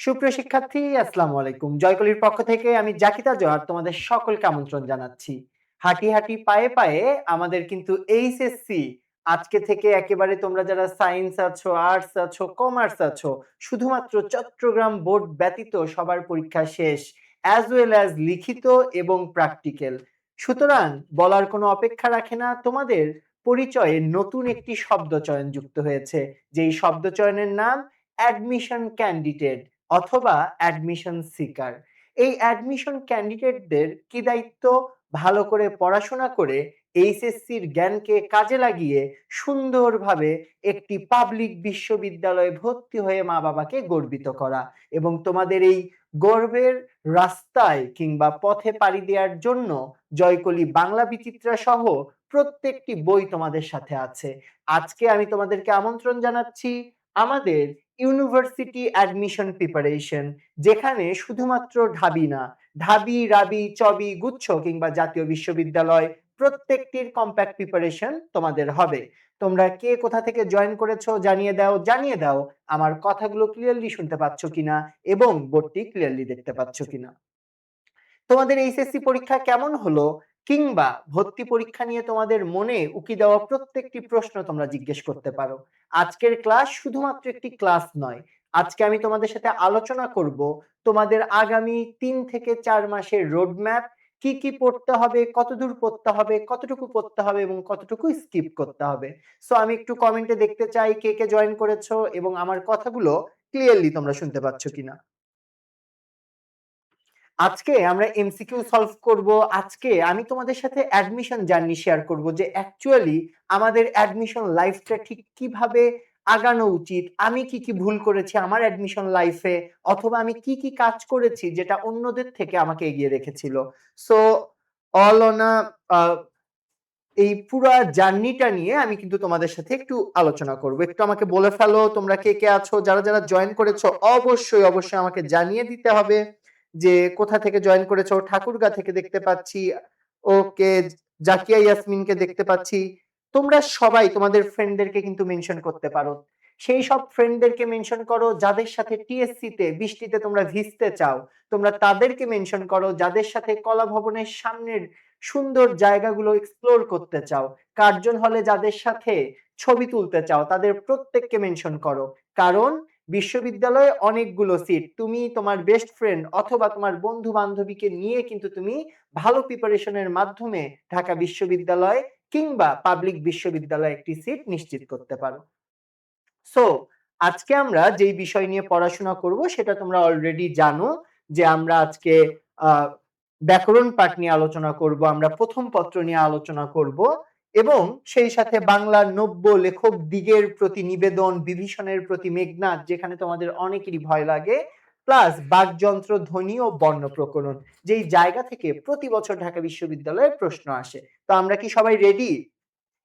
সুপ্রিয় শিক্ষার্থী, আসসালামু আলাইকুম। জয়কলির পক্ষ থেকে আমি জাকিতা জোহার তোমাদের সকলকে আমন্ত্রণ জানাচ্ছি। হাঁটি, হাঁটি পায়ে, পায়ে আমাদের কিন্তু এইচএসসি আজকে থেকে একেবারে তোমরা যারা সায়েন্স আছো, আর্টস আছো, কমার্স আছো, শুধুমাত্র চট্টগ্রাম বোর্ড ব্যতীত সবার পরীক্ষা শেষ। অ্যাজ ওয়েল অ্যাজ লিখিত এবং প্র্যাকটিক্যাল। সুতরাং বলার কোনো অপেক্ষা রাখে না, তোমাদের পরিচয়ে নতুন একটি শব্দচয়ন যুক্ত হয়েছে। যেই শব্দচয়নের নাম অ্যাডমিশন ক্যান্ডিডেট অথবা অ্যাডমিশন সিকার। এই অ্যাডমিশন ক্যান্ডিডেটদের কি দায়িত্ব? ভালো করে পড়াশোনা করে এইচএসসির জ্ঞানকে কাজে লাগিয়ে সুন্দরভাবে একটি পাবলিক বিশ্ববিদ্যালয়ে ভর্তি হয়ে মা-বাবাকে গর্বিত করা এবং তোমাদের এই গর্বের রাস্তায় কিংবা পথে পাড়ি দেওয়ার জন্য জয়কলি বাংলা বিচিত্রা সহ প্রত্যেকটি বই তোমাদের সাথে আছে। আজকে আমি তোমাদেরকে আমন্ত্রণ জানাচ্ছি আমাদের ইউনিভার্সিটি অ্যাডমিশন প্রিপারেশন, যেখানে শুধুমাত্র ঢাবি না, ঢাবি, রাবি, চবি, গুচ্ছ কিংবা জাতীয় বিশ্ববিদ্যালয় প্রত্যেকটির কম্প্যাক্ট প্রিপারেশন তোমাদের হবে। তোমরা কে কোথা থেকে জয়েন করেছো জানিয়ে দাও আমার কথাগুলো ক্লিয়ারলি শুনতে পাচ্ছ কিনা এবং বোর্ডটি ক্লিয়ারলি দেখতে পাচ্ছ কিনা। তোমাদের এইচএসসি পরীক্ষা কেমন হলো কিংবা ভর্তি পরীক্ষা নিয়ে তোমাদের মনে উকি দেওয়া প্রত্যেকটি প্রশ্ন তোমরা জিজ্ঞেস করতে পারো। আজকের ক্লাস শুধুমাত্র একটি ক্লাস নয়। আজকে আমি তোমাদের সাথে আলোচনা করব তোমাদের আগামী ৩ থেকে ৪ মাসের রোডম্যাপ, কি কি পড়তে হবে, কতদূর পড়তে হবে, কতটুকু পড়তে হবে এবং কতটুকু স্কিপ করতে হবে। সো আমি একটু কমেন্টে দেখতে চাই কে কে জয়েন করেছো এবং আমার কথাগুলো ক্লিয়ারলি তোমরা শুনতে পাচ্ছ কিনা। আজকে আমরা এমসিকিউ সলভ করব। আজকে আমি তোমাদের সাথে অ্যাডমিশন জার্নি শেয়ার করব যে অ্যাকচুয়ালি আমাদের অ্যাডমিশন লাইফটা ঠিক কিভাবে আগানো উচিত। আমি কি, কি ভুল করেছি আমার অ্যাডমিশন লাইফে অথবা আমি কি, কি কাজ করেছি যেটা অন্যদের থেকে আমাকে এগিয়ে রেখেছিল। সো অল অন আ আ এই পুরা জার্নিটা নিয়ে আমি কিন্তু তোমাদের সাথে একটু আলোচনা করব। একটু আমাকে বলে ফেলো তোমরা কে, কে আছো? যারা জয়েন করেছো অবশ্যই আমাকে জানিয়ে দিতে হবে যে কোথা থেকে জয়েন করেছো। ঠাকুরগাঁ থেকে দেখতে পাচ্ছি। ওকে, জাকিয়া ইয়াসমিনকে দেখতে পাচ্ছি। তোমরা সবাই তোমাদের ফ্রেন্ডদেরকে কিন্তু মেনশন করতে পারো। সেই সব ফ্রেন্ডদেরকে মেনশন করো যাদের সাথে টিএসসি তে বৃষ্টিতে তোমরা ভিজতে চাও। তোমরা তাদেরকে মেনশন করো যাদের সাথে কলা ভবনের সামনের সুন্দর জায়গাগুলো এক্সপ্লোর করতে চাও। কার্জন হলে যাদের সাথে ছবি তুলতে চাও তাদের প্রত্যেককে মেনশন করো। কারণ বিশ্ববিদ্যালয়ে অনেকগুলো সিট। তুমি তোমার বেস্ট ফ্রেন্ড অথবা তোমার বন্ধু-বান্ধবীকে নিয়ে কিন্তু তুমি ভালো প্রিপারেশনের মাধ্যমে ঢাকা বিশ্ববিদ্যালয় কিংবা পাবলিক বিশ্ববিদ্যালয়ে একটি সিট নিশ্চিত করতে পারো। সো আজকে আমরা যেই বিষয় নিয়ে পড়াশোনা করব সেটা তোমরা অলরেডি জানো যে আমরা আজকে আ ব্যাকরণ পাঠ নিয়ে আলোচনা করব। আমরা প্রথম পত্র নিয়ে আলোচনা করব এবং সেই সাথে বাংলার নব্য লেখক দিগের প্রতি নিবেদন, বিভীষণের প্রতি মেঘনাদ যেখানে তোমাদের অনেকেরই ভয় লাগে, প্লাস বাকযন্ত্র, ধ্বনি ও বর্ণ প্রকরণ, যেই জায়গা থেকে প্রতি বছর ঢাকা বিশ্ববিদ্যালয়ে প্রশ্ন আসে। তো আমরা কি সবাই রেডি?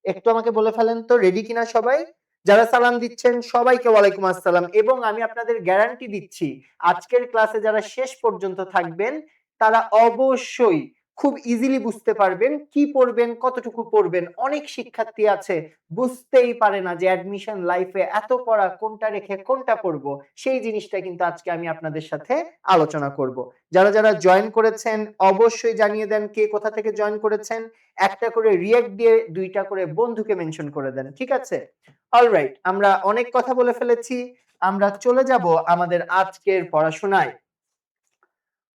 একটু আমাকে বলে ফেলেন তো রেডি কিনা সবাই? যারা সালাম দিচ্ছেন সবাইকে ওয়ালাইকুম আসসালাম এবং আমি আপনাদের গ্যারান্টি দিচ্ছি আজকের ক্লাসে যারা শেষ পর্যন্ত থাকবেন তারা অবশ্যই খুব ইজিলি বুঝতে পারবেন কি পড়বেন, কতটুকু পড়বেন। অনেক শিক্ষার্থী আছে বুঝতেই পারে না যে অ্যাডমিশন লাইফে এত পড়া কোনটা রেখে কোনটা পড়বো। সেই জিনিসটা কিন্তু আজকে আমি আপনাদের সাথে আলোচনা করব। যারা জয়েন করেছেন অবশ্যই জানিয়ে দেন কে কোথা থেকে জয়েন করেছেন। একটা করে রিঅ্যাক্ট দিয়ে ২ টা করে বন্ধুকে মেনশন করে দেন। ঠিক আছে? অলরাইট, আমরা অনেক কথা বলে ফেলেছি। আমরা চলে যাব আমাদের আজকের পড়াশোনায়।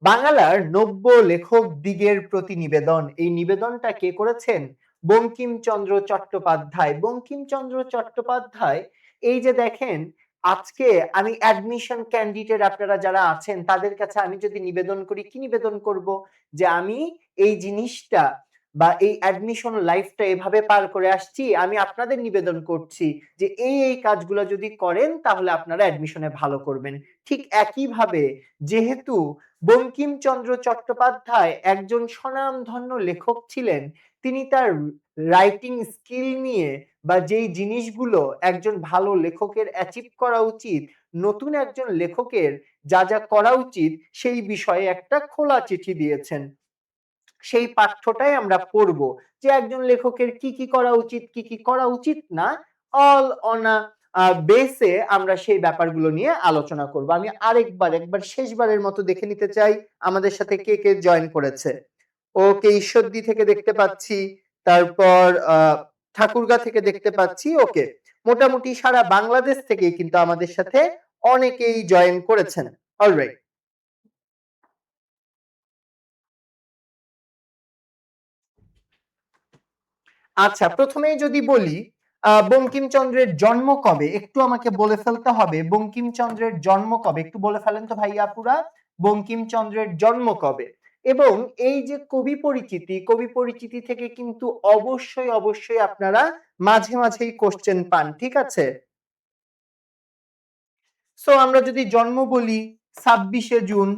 বাংলার নব্য লেখক দিগের প্রতি নিবেদন। এই নিবেদনটা কে করেছেন? বঙ্কিমচন্দ্র চট্টোপাধ্যায়। বঙ্কিমচন্দ্র চট্টোপাধ্যায় এই যে দেখেন আজকে আমি অ্যাডমিশন ক্যান্ডিডেট আপনারা যারা আছেন তাদের কাছে আমি যদি নিবেদন করি, কি নিবেদন করব? যে আমি এই জিনিসটা বা এই অ্যাডমিশন লাইফটা এভাবে পার করে আসছি। আমি আপনাদের নিবেদন করছি যে এই কাজগুলো যদি করেন তাহলে আপনারা অ্যাডমিশনে ভালো করবেন। ঠিক একইভাবে যেহেতু বঙ্কিমচন্দ্র চট্টোপাধ্যায় একজন স্বনামধন্য লেখক ছিলেন, তিনি তার রাইটিং স্কিল নিয়ে বা যেই জিনিসগুলো একজন ভালো লেখকের অ্যাচিভ করা উচিত, নতুন একজন লেখকের যা করা উচিত সেই বিষয়ে একটা খোলা চিঠি দিয়েছেন। সেই পাঠ্যটাই আমরা পড়ব যে একজন লেখকের কি, কি করা উচিত, কি, কি করা উচিত না, অল অন আ বেসে আমরা সেই ব্যাপারগুলো নিয়ে আলোচনা করব। আমি একবার শেষবারের মতো দেখে নিতে চাই আমাদের সাথে কে কে জয়েন করেছে। ওকে, ঈশ্বরদী থেকে দেখতে পাচ্ছি, তারপর ঠাকুরগাঁ থেকে দেখতে পাচ্ছি। ওকে, মোটামুটি সারা বাংলাদেশ থেকেই কিন্তু আমাদের সাথে অনেকেই জয়েন করেছেন। অলরাইট, আচ্ছা, প্রথমেই যদি বলি বঙ্কিমচন্দ্রের জন্ম কবে, একটু আমাকে বলে ফেলতে হবে। বঙ্কিমচন্দ্রের জন্ম কবে একটু বলে ফেলেন তো ভাইয়া আপুরা, বঙ্কিমচন্দ্রের জন্ম কবে। এবং এই যে কবি পরিচিতি থেকে কিন্তু অবশ্যই আপনারা মাঝে মাঝেই কোশ্চেন পান, ঠিক আছে। সো আমরা যদি জন্ম বলি 26শে জুন,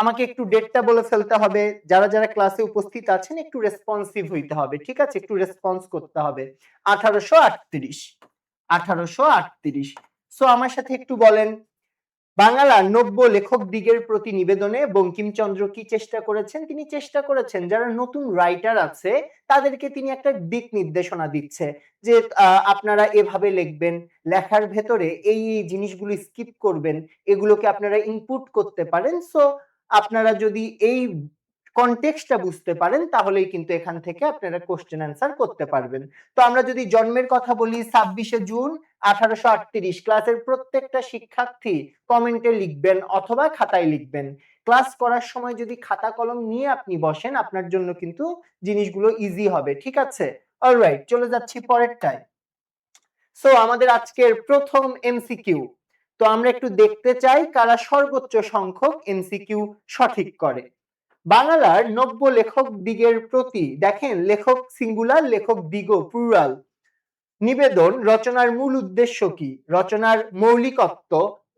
আমাকে একটু ডেটটা বলে ফেলতে হবে। যারা যারা ক্লাসে উপস্থিত আছেন একটু রেসপন্সিভ হইতে হবে, ঠিক আছে, একটু রেসপন্স করতে হবে। 1838, 1838। সো আমার সাথে একটু বলেন, বাংলার নব্য লেখক দিগের প্রতি নিবেদনে বঙ্কিমচন্দ্র কি চেষ্টা করেছেন? তিনি চেষ্টা করেছেন যারা নতুন রাইটার আছে তাদেরকে তিনি একটা দিক নির্দেশনা দিচ্ছে যে আপনারা এভাবে লিখবেন, লেখার ভেতরে এই জিনিসগুলো স্কিপ করবেন, এগুলোকে আপনারা ইনপুট করতে পারেন। সো আপনারা যদি এই কনটেক্সটটা বুঝতে পারেন তাহলেই কিন্তু এখান থেকে আপনারা কোশ্চেন অ্যান্সার করতে পারবেন। তো আমরা যদি জন্মের কথা বলি 26শে জুন 1838, ক্লাসের প্রত্যেকটা শিক্ষার্থী কমেন্টে লিখবেন অথবা খাতায় লিখবেন। ক্লাস করার সময় যদি খাতা কলম নিয়ে আপনি বসেন আপনার জন্য কিন্তু জিনিসগুলো ইজি হবে, ঠিক আছে। অলরাইট, চলে যাচ্ছি পরেরটায়। সো আমাদের আজকের প্রথম এমসিকিউ। তো আমরা একটু দেখতে চাই কারা সর্বোচ্চ সংখ্যক এমসিকিউ সঠিক করে। বাংলার নব্য লেখক দিগের প্রতি, দেখেন লেখক সিঙ্গুলার, লেখক দিগ প্লুরাল, নিবেদন রচনার মূল উদ্দেশ্য কি? রচনার মৌলিকত্ব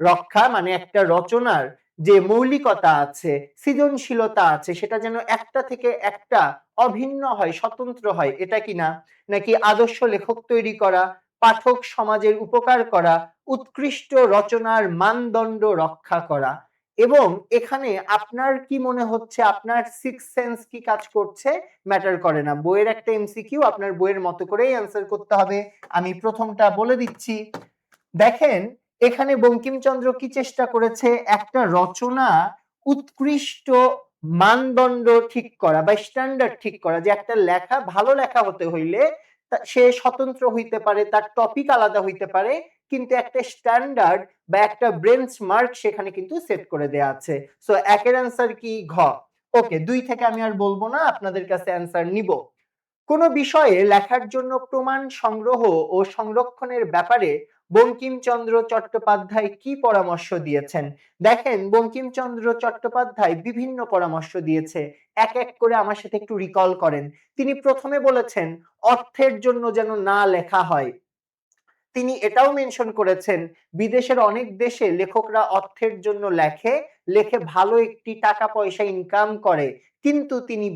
রক্ষা, মানে একটা রচনার যে মৌলিকতা আছে, সৃজনশীলতা আছে, সেটা যেন একটা থেকে একটা অভিন্ন হয়, স্বতন্ত্র হয়, এটা কি না? নাকি আদর্শ লেখক তৈরি করা, পাঠক সমাজের উপকার করা, উৎকৃষ্ট রচনার মানদণ্ড রক্ষা করা। এবং এখানে আপনার কি মনে হচ্ছে, আপনার সিক্স সেন্স কি কাজ করছে ম্যাটার করে না। বইয়ের একটা এমসিকিউ, আপনার বইয়ের মতো করেই অ্যান্সার করতে হবে। আমি প্রথমটা বলে দিচ্ছি। দেখেন এখানে বঙ্কিমচন্দ্র কি চেষ্টা করেছে, একটা রচনা উৎকৃষ্ট মানদণ্ড ঠিক করা বা স্ট্যান্ডার্ড ঠিক করা, যে একটা লেখা ভালো লেখা হতে হইলে সে স্বতন্ত্র হইতে পারে, তার টপিক আলাদা হইতে পারে, কিন্তু একটা স্ট্যান্ডার্ড বা একটা বেঞ্চমার্ক সেখানে কিন্তু সেট করে দেয়া আছে। সো একের অ্যান্সার কি? ঘ। ওকে, দুই থেকে আমি আর বলবো না, আপনাদের কাছে অ্যান্সার নিব। কোন বিষয়ে লেখার জন্য প্রমাণ সংগ্রহ ও সংরক্ষণের ব্যাপারে বঙ্কিমচন্দ্র চট্টোপাধ্যায় কি পরামর্শ দিয়েছেন? দেখেন বঙ্কিমচন্দ্র চট্টোপাধ্যায় বিভিন্ন পরামর্শ দিয়েছে, এক এক করে আমার সাথে একটু রিকল করেন। তিনি প্রথমে বলেছেন অর্থের জন্য যেন না লেখা হয়। তিনি এটাও মেনশন করেছেন বিদেশের অনেক দেশে লেখকরা অর্থের জন্য লেখে, লেখে ভালো একটি টাকা পয়সা ইনকাম করে, কিন্তু তিনি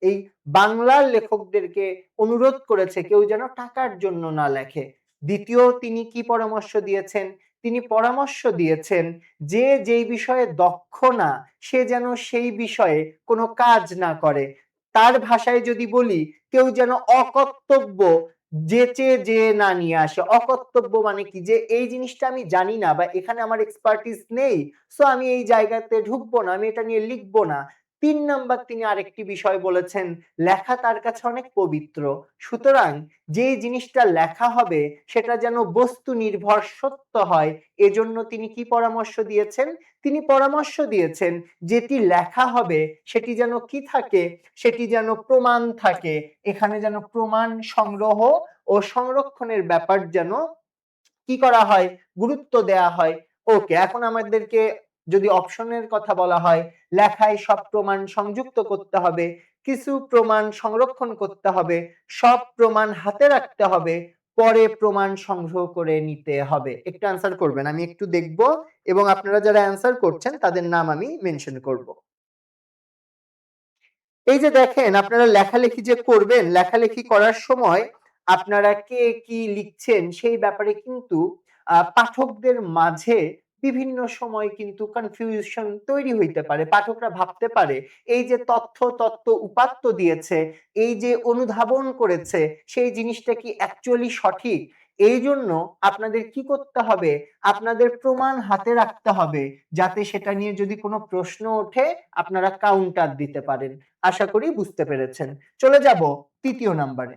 এই বাংলার লেখকদেরকে অনুরোধ করেছে কেউ যেন টাকার জন্য না লেখে। দ্বিতীয় তিনি কি পরামর্শ দিয়েছেন? তিনি পরামর্শ দিয়েছেন যে যেই বিষয়ে দক্ষ না সে যেন সেই বিষয়ে কোনো কাজ না করে। তার ভাষায় যদি বলি, কেউ যেন অকর্তব্য যেচে যে না নিয়ে আসে। অকর্তব্য মানে কি? যে এই জিনিসটা আমি জানি না বা এখানে আমার এক্সপার্টিস নেই, সো আমি এই জায়গাতে ঢুকবো না, আমি এটা নিয়ে লিখবো না। ৩ নাম্বার তিনি আরেকটি বিষয় বলেছেন, লেখা তার কাছে অনেক পবিত্র। সুতরাং যেই জিনিসটা লেখা হবে সেটা যেন বস্তু নির্ভর সত্য হয়। এজন্য তিনি কি পরামর্শ দিয়েছেন? তিনি পরামর্শ দিয়েছেন যেটি লেখা হবে সেটি যেন কি থাকে? সেটি যেন প্রমাণ থাকে। এখানে যেন প্রমাণ সংগ্রহ ও সংরক্ষণের ব্যাপার যেন কি করা হয়? গুরুত্ব দেয়া হয়। ওকে, এখন আমাদেরকে যদি অপশনের কথা বলা হয়, লেখায় সব প্রমাণ সংযুক্ত করতে হবে, কিছু প্রমাণ সংরক্ষণ করতে হবে, সব প্রমাণ হাতে রাখতে হবে, পরে প্রমাণ সংগ্রহ করে নিতে হবে। একটু অ্যান্সার করবেন, আমি একটু দেখব এবং আপনারা যারা অ্যান্সার করছেন তাদের নাম আমি মেনশন করব। এই যে দেখেন আপনারা লেখালেখি যে করবেন, লেখালেখি করার সময় আপনারা কে কি লিখছেন সেই ব্যাপারে কিন্তু পাঠকদের মাঝে বিভিন্ন সময় কিন্তু কনফিউশন তৈরি হইতে পারে। পাঠকরা ভাবতে পারে এই যে তথ্য উপাত্ত দিয়েছে, এই যে অনুধাবন করেছে সেই জিনিসটা কি অ্যাকচুয়ালি সঠিক? এই জন্য আপনাদের কি করতে হবে, আপনাদের প্রমাণ হাতে রাখতে হবে, যাতে সেটা নিয়ে যদি কোনো প্রশ্ন ওঠে আপনারা কাউন্টার দিতে পারেন। আশা করি বুঝতে পেরেছেন। চলে যাব ৩য় নাম্বারে।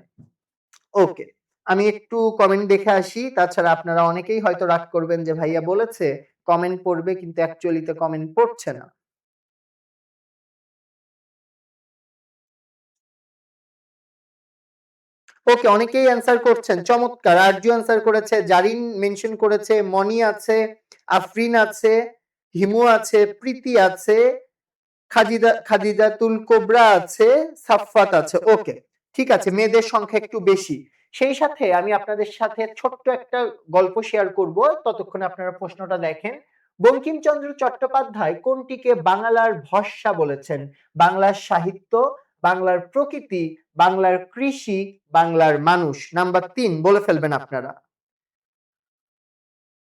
ওকে। আমি একটু কমেন্ট দেখে আসি। তাছাড়া আপনারা অনেকেই হয়তো রাগ করবেন যে ভাইয়া বলেছে কমেন্ট পড়বে কিন্তু অ্যাকচুয়ালি তে কমেন্ট পড়ছে না। ওকে, অনেকেই অ্যান্সার করছেন। চমৎকার! আরজু অ্যান্সার করেছে, জারিন মেনশন করেছে, মনি আছে, আফরিন আছে, হিমু আছে, প্রীতি আছে, খাদিজাতুল কোবরা আছে, সাফফাত আছে। ওকে, ঠিক আছে, মেয়েদের সংখ্যা একটু বেশি। সেই সাথে আমি আপনাদের সাথে ছোট্ট একটা গল্প শেয়ার করব, ততক্ষণে আপনারা প্রশ্নটা দেখেন। বঙ্কিমচন্দ্র চট্টোপাধ্যায় কোনটিকে বাংলার ভরসা বলেছেন? বাংলার সাহিত্য, বাংলার প্রকৃতি, বাংলার কৃষি, বাংলার মানুষ। নাম্বার ৩ বলে ফেলবেন আপনারা।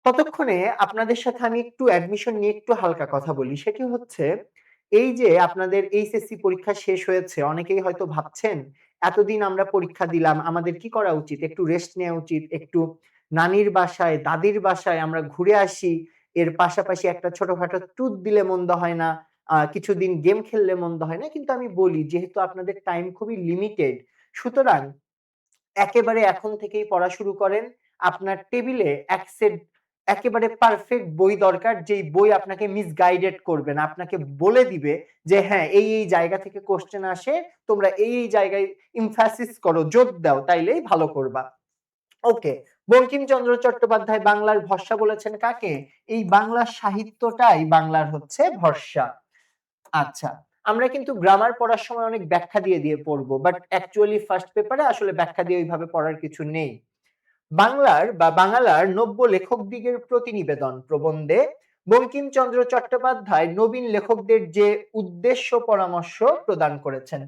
ততক্ষণে আপনাদের সাথে আমি একটু অ্যাডমিশন নিয়ে একটু হালকা কথা বলি। সেটি হচ্ছে এই যে আপনাদের এইচএসসি পরীক্ষা শেষ হয়েছে, অনেকেই হয়তো ভাবছেন এতদিন আমরা পরীক্ষা দিলাম, আমাদের কি করা উচিত? একটু রেস্ট নেওয়া উচিত, একটু নানির বাসায়, দাদির বাসায় আমরা ঘুরে আসি। এর পাশাপাশি একটা ছোটখাটো ট্যুর দিলে মন্দ হয় না। কিছুদিন গেম খেললে মন্দ হয় না। কিন্তু আমি বলি যেহেতু আপনাদের টাইম খুবই লিমিটেড, সুতরাং একেবারে এখন থেকেই পড়া শুরু করেন। আপনার টেবিলে এক সেট একেবারে পারফেক্ট বই দরকার, যেই বই আপনাকে মিসগাইডেড করবে না। আপনাকে বলে দিবে যে হ্যাঁ, এই জায়গা থেকে কোয়েশ্চেন আসে, তোমরা এই জায়গায় এমফাসিস করো, জোর দাও, তাইলেই ভালো করবা। ওকে, বঙ্কিমচন্দ্র চট্টোপাধ্যায় বাংলার ভরসা বলেছেন কাকে? এই বাংলা সাহিত্যটাই বাংলার হচ্ছে ভরসা। আচ্ছা। আমরা কিন্তু গ্রামার পড়ার সময় অনেক ব্যাখ্যা দিয়ে পড়বো। বাট অ্যাকচুয়ালি ফার্স্ট পেপারে আসলে ব্যাখ্যা দিয়ে ওইভাবে পড়ার কিছু নেই। বাংলার নব্য লেখকদিগের প্রতিনিবেদন প্রবন্ধে বঙ্কিমচন্দ্র চট্টোপাধ্যায় নবীন লেখকদের যে উদ্দেশ্যে পরামর্শ প্রদান করেছেন,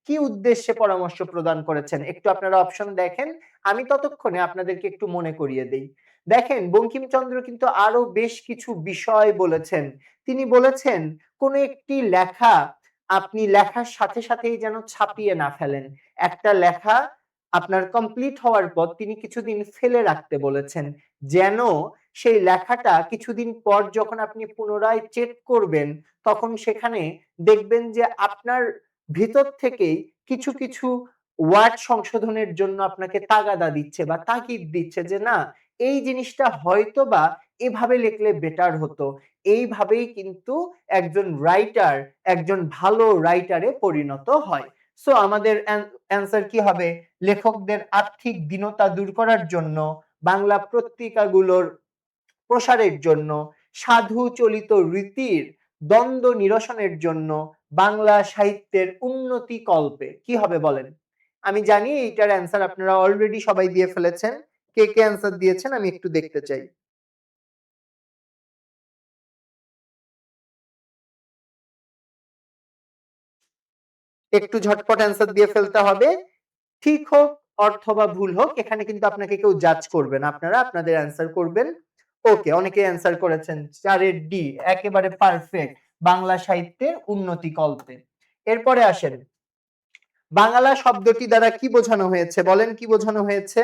কি উদ্দেশ্যে পরামর্শ প্রদান করেছেন? একটু আপনারা অপশন দেখেন। আমি ততক্ষণে আপনাদেরকে একটু মনে করিয়ে দেই। দেখেন, বঙ্কিমচন্দ্র কিন্তু আরো বেশ কিছু বিষয় বলেছেন। তিনি বলেছেন কোন একটি লেখা আপনি লেখার সাথেই যেন ছাপিয়ে না ফেলেন। একটা লেখা আপনার কমপ্লিট হওয়ার পর তিনি কিছুদিন ফেলে রাখতে বলেছেন। যেন সেই লেখাটা কিছুদিন পর যখন আপনি পুনরায় চেক করবেন, তখন সেখানে দেখবেন যে আপনার ভিতর থেকেই কিছু ওয়ার্ড সংশোধনের জন্য আপনাকে তাগাদা দিচ্ছে বা তাগিদ দিচ্ছে যে না, এই জিনিসটা হয়তোবা এভাবে লিখলে বেটার হতো। এইভাবেই কিন্তু একজন ভালো রাইটারে পরিণত হয়। সো আমাদের অ্যান্সার কি হবে? লেখকদের আর্থিক দীনতা দূর করার জন্য, বাংলা পত্রিকাগুলোর প্রসারের জন্য, সাধু চলিত রীতির দ্বন্দ্ব নিরসনের জন্য, বাংলা সাহিত্যের উন্নতি কল্পে। কি হবে বলেন? আমি জানি এইটার অ্যান্সার আপনারা অলরেডি সবাই দিয়ে ফেলেছেন। কে অ্যান্সার দিয়েছেন আমি একটু দেখতে চাই। একটু ঝটপট অ্যান্সার দিয়ে ফেলতে হবে। ঠিক হোক অথবা ভুল হোক, এখানে কিন্তু আপনাকে কেউ জাজ করবে না। আপনারা আপনাদের অ্যান্সার করবেন। ওকে, অনেকে অ্যান্সার করেছেন ৪ এর ডি, একেবারে পারফেক্ট। বাংলা সাহিত্যের উন্নতি কল্পে। এরপরে আসেন, বাংলা শব্দটি দ্বারা কি বোঝানো হয়েছে? বলেন কি বোঝানো হয়েছে?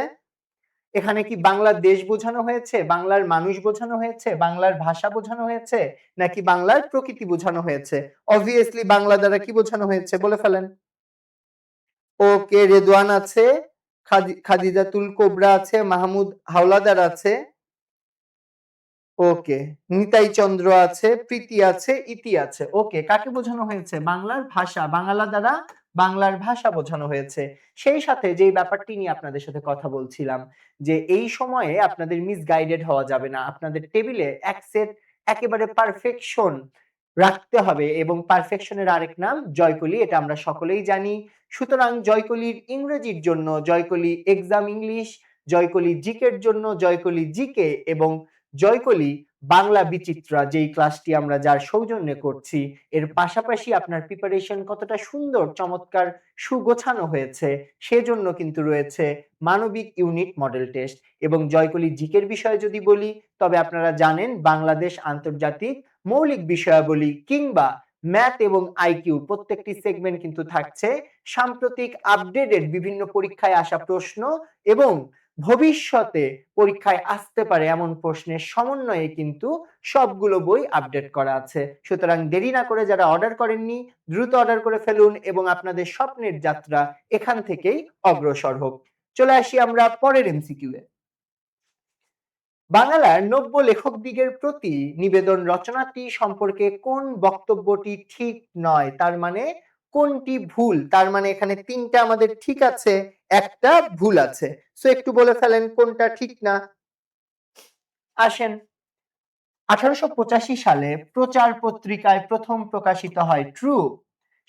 এখানে কি বাংলার দেশ বোঝানো হয়েছে, বাংলার মানুষ বোঝানো হয়েছে, বাংলার ভাষা বোঝানো হয়েছে, নাকি বাংলার প্রকৃতি বোঝানো হয়েছে? অবভিয়াসলি বাংলা দ্বারা কি বোঝানো হয়েছে বলে ফেলেন। ওকে, রেদওয়ান আছে, খাদিজাতুল কোবরা আছে, মাহমুদ হাওলাদার আছে, ওকে, নিতাই চন্দ্র আছে, প্রীতি আছে, ইতি আছে। ওকে, কাকে বোঝানো হয়েছে? বাংলার ভাষা। বাংলা দ্বারা বাংলার ভাষা বোঝানো হয়েছে। সেই সাথে যেই ব্যাপারটি নিয়ে আপনাদের সাথে কথা বলছিলাম যে এই সময়ে আপনাদের মিসগাইডেড হওয়া যাবে না। আপনাদের টেবিলে এক সেট একেবারে পারফেকশন রাখতে হবে, এবং পারফেকশনের আরেক নাম জয়কলি, এটা আমরা সকলেই জানি। সুতরাং জয়কলির ইংরেজির জন্য জয়কলি এক্সাম ইংলিশ, জয়কলি জিকের জন্য জয়কলি জিকে, এবং জয়কলি বাংলা বিচিত্রা, যেই ক্লাসটি আমরা যার সৌজন্যে করছি, এর পাশাপাশি আপনার প্রিপারেশন কতটা সুন্দর, চমৎকার, সুগোছানো হয়েছে সেজন্য কিন্তু রয়েছে মানবিক ইউনিট মডেল টেস্ট। এবং জয়কলি জিকের বিষয়ে যদি বলি, তবে আপনারা জানেন বাংলাদেশ আন্তর্জাতিক মৌলিক বিষয়াবলী কিংবা ম্যাথ এবং আইকিউ প্রত্যেকটি সেগমেন্ট কিন্তু থাকছে। সাম্প্রতিক আপডেটেড বিভিন্ন পরীক্ষায় আসা প্রশ্ন এবং ভবিষ্যতে পরীক্ষায় আসতে পারে এমন প্রশ্নের সমন্বয়ে কিন্তু সবগুলো বই আপডেট করা আছে। সুতরাং দেরি না করে যারা অর্ডার করেননি দ্রুত অর্ডার করে ফেলুন এবং আপনাদের স্বপ্নের যাত্রা এখান থেকেই অগ্রসর হোক। চলে আসি আমরা পরের এমসিকিউ এ। বাংলার নব্য লেখকদিগের প্রতি নিবেদন রচনাটি সম্পর্কে কোন বক্তব্যটি ঠিক নয়? তার মানে কোনটি ভুল? তার মানে এখানে ৩ টা আমাদের ঠিক আছে, ১ টা ভুল আছে। সো একটু বলে ফেলেন কোনটা ঠিক না? আসেন। ১৮৮৫ সালে প্রচার পত্রিকায় প্রথম প্রকাশিত হয় ট্রু।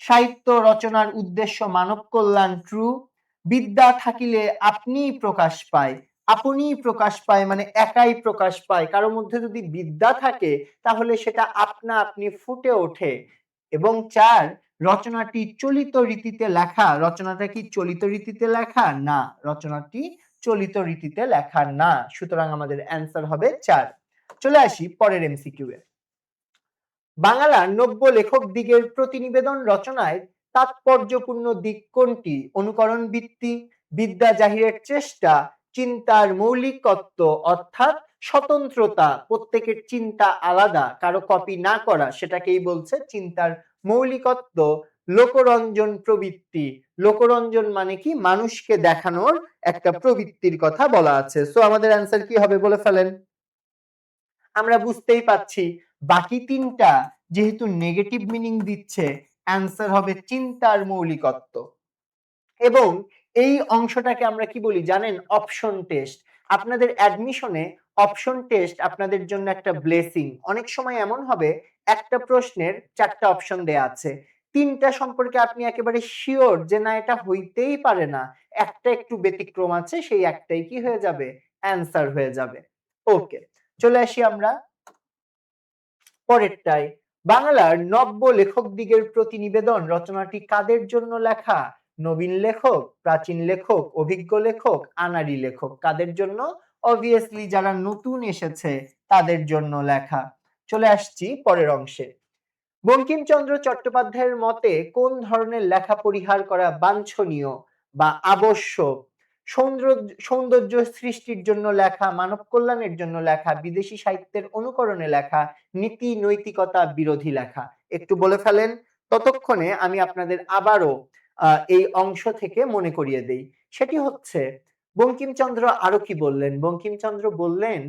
সাহিত্য রচনার উদ্দেশ্য মানব কল্যাণ ট্রু। বিদ্যা থাকিলে আপনিই প্রকাশ পায়। আপনিই প্রকাশ পায় মানে একাই প্রকাশ পায়। কারো মধ্যে যদি বিদ্যা থাকে তাহলে সেটা আপনা আপনি ফুটে ওঠে। এবং ৪ রচনাটি চলিত রীতিতে লেখা। রচনাটা কি চলিত রীতিতে লেখা? না, রচনাটি চলিত রীতিতে লেখা না। সুতরাং আমাদের অ্যান্সার হবে ৪। চলে আসি পরের এমসিকিউ এ। বাংলার নব্য লেখকদিগের প্রতিনিবেদন রচনায় তাৎপর্যপূর্ণ দিক কোনটি? অনুকরণ বৃত্তি, বিদ্যা জাহিরের চেষ্টা, চিন্তার মৌলিকত্ব অর্থাৎ স্বতন্ত্রতা, প্রত্যেকের চিন্তা আলাদা, কারো কপি না করা, সেটাকেই বলছে চিন্তার মৌলিকত্ব, লোকরঞ্জন প্রবৃত্তি। লোকরঞ্জন মানে কি? মানুষকে দেখানোর একটা প্রবৃত্তির কথা বলা আছে। সো আমাদের অ্যান্সার কি হবে বলে ফেলেন। আমরা বুঝতেই পাচ্ছি বাকি ৩ টা যেহেতু নেগেটিভ মিনিং দিচ্ছে, অ্যান্সার হবে চিন্তার মৌলিকত্ব। এবং এই অংশটাকে আমরা কি বলি জানেন? Option test. আপনাদের অ্যাডমিশনে অপশন টেস্ট আপনাদের জন্য একটা ব্লেসিং। অনেক সময় এমন হবে একটা প্রশ্নের ৪ টা অপশন দেয়া আছে। ৩ টা সম্পর্কে আপনি একেবারে সিওর যে না এটা হইতেই পারে না। একটা একটু ব্যতিক্রম আছে, সেই একটাই কি হয়ে যাবে? অ্যান্সার হয়ে যাবে। ওকে, চলে আসি আমরা পরেরটায়। বাংলার নব্য লেখকদিগের প্রতিনিবেদন রচনাটি কাদের জন্য লেখা? নবীন লেখক, প্রাচীন লেখক, অভিজ্ঞ লেখক, আনাড়ি লেখক। কাদের জন্য? অবভিয়াসলি যারা নতুন এসেছে তাদের জন্য লেখা। চলে আসছি পরের অংশে। বঙ্কিমচন্দ্র চট্টোপাধ্যায়ের মতে কোন ধরনের লেখা পরিহার করা বাঞ্ছনীয় বা আবশ্যক? সৌন্দর্য সৃষ্টির জন্য লেখা, মানব কল্যাণের জন্য লেখা, বিদেশি সাহিত্যের অনুকরণে লেখা, নীতি নৈতিকতা বিরোধী লেখা। একটু বলে ফেলেন, ততক্ষণে আমি আপনাদের আবারও এই অংশ থেকে মনে করিয়ে দেই। সেটি হচ্ছে বঙ্কিমচন্দ্র আরো কি বললেন? বঙ্কিমচন্দ্র বললেন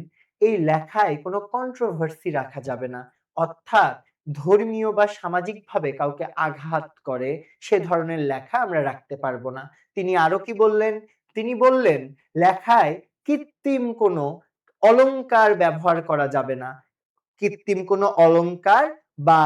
এই লেখায় কোনো কন্ট্রোভার্সি রাখা যাবে না। অর্থাৎ ধর্মীয় বা সামাজিকভাবে কাউকে আঘাত করে সে ধরনের লেখা আমরা রাখতে পারবো না। তিনি আরো কি বললেন? তিনি বললেন লেখায় কৃত্রিম কোনো অলংকার ব্যবহার করা যাবে না। কৃত্রিম কোনো অলংকার বা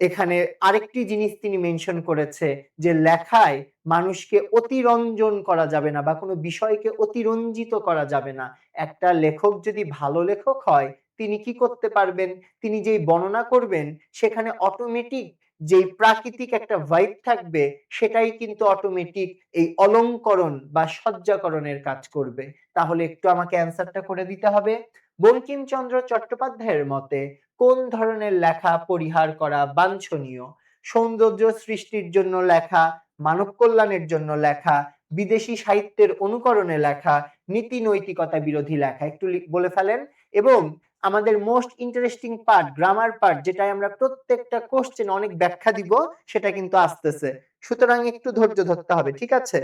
এখানে আরেকটি জিনিস তিনি মেনশন করেছে যে লেখায় মানুষকে অতিরঞ্জন করা যাবে না বা কোনো বিষয়কে অতিরঞ্জিত করা যাবে না। একটা লেখক যদি ভালো লেখক হয় তিনি কি করতে পারবেন? তিনি যেই বর্ণনা করবেন সেখানে অটোমেটিক যেই প্রাকৃতিক একটা ভাইব থাকবে সেটাই কিন্তু অটোমেটিক এই অলংকরণ বা সজ্জাকরণের কাজ করবে। তাহলে একটু আমাকে অ্যান্সারটা করে দিতে হবে। বঙ্কিমচন্দ্র চট্টোপাধ্যায়ের মতে কোন ধরনের লেখা পরিহার করা বাঞ্ছনীয়? সৌন্দর্য সৃষ্টির জন্য লেখা, মানব কল্যাণের জন্য লেখা, বিদেশি সাহিত্যের অনুকরণে লেখা, নীতি নৈতিকতা বিরোধী লেখা। একটু বলে ফেলেন। এবং আমাদের most interesting part grammar part, যেটাই আমরা প্রত্যেকটা কোশ্চেন অনেক ব্যাখ্যা দিব, সেটা কিন্তু আসতেছে। সুতরাং একটু ধৈর্য ধরতে হবে, ঠিক আছে?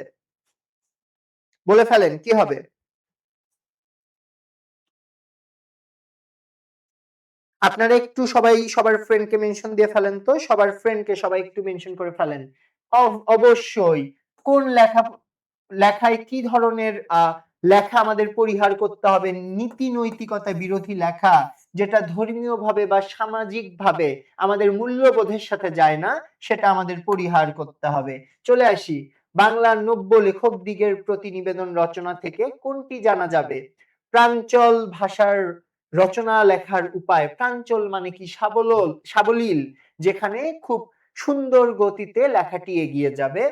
বলে ফেলেন কি হবে? আপনারা একটু সবাই সবার ফ্রেন্ডকে মেনশন দিয়ে ফেলেন তো। সবার ফ্রেন্ডকে সবাই একটু মেনশন করে ফেলেন। অবশ্যই কোন লেখায় কি ধরনের লেখা আমাদের পরিহার করতে হবে? নীতি নৈতিকতা বিরোধী লেখা, যেটা ধর্মীয়ভাবে বা সামাজিকভাবে আমাদের মূল্যবোধের সাথে যায় না, সেটা আমাদের পরিহার করতে হবে। চলে আসি বাংলার নব্য লেখকদিগের প্রতিনিবেদন রচনা থেকে কোনটি জানা যাবে? প্রাঞ্চল ভাষার রচনা লেখার উপায়। প্রাঞ্চল মানে কি? সাবলীল, যেখানে খুব সুন্দর গতিতে লেখাটি এগিয়ে যাবে।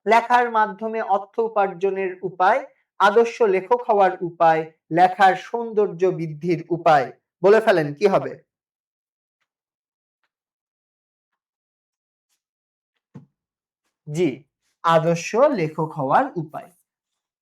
লেখার মাধ্যমে অর্থ উপার্জনের উপায়, আদর্শ লেখক হওয়ার উপায়, লেখার সৌন্দর্য বৃদ্ধির উপায়। বলে ফেলেন কি হবে? জি, আদর্শ লেখক হওয়ার উপায়।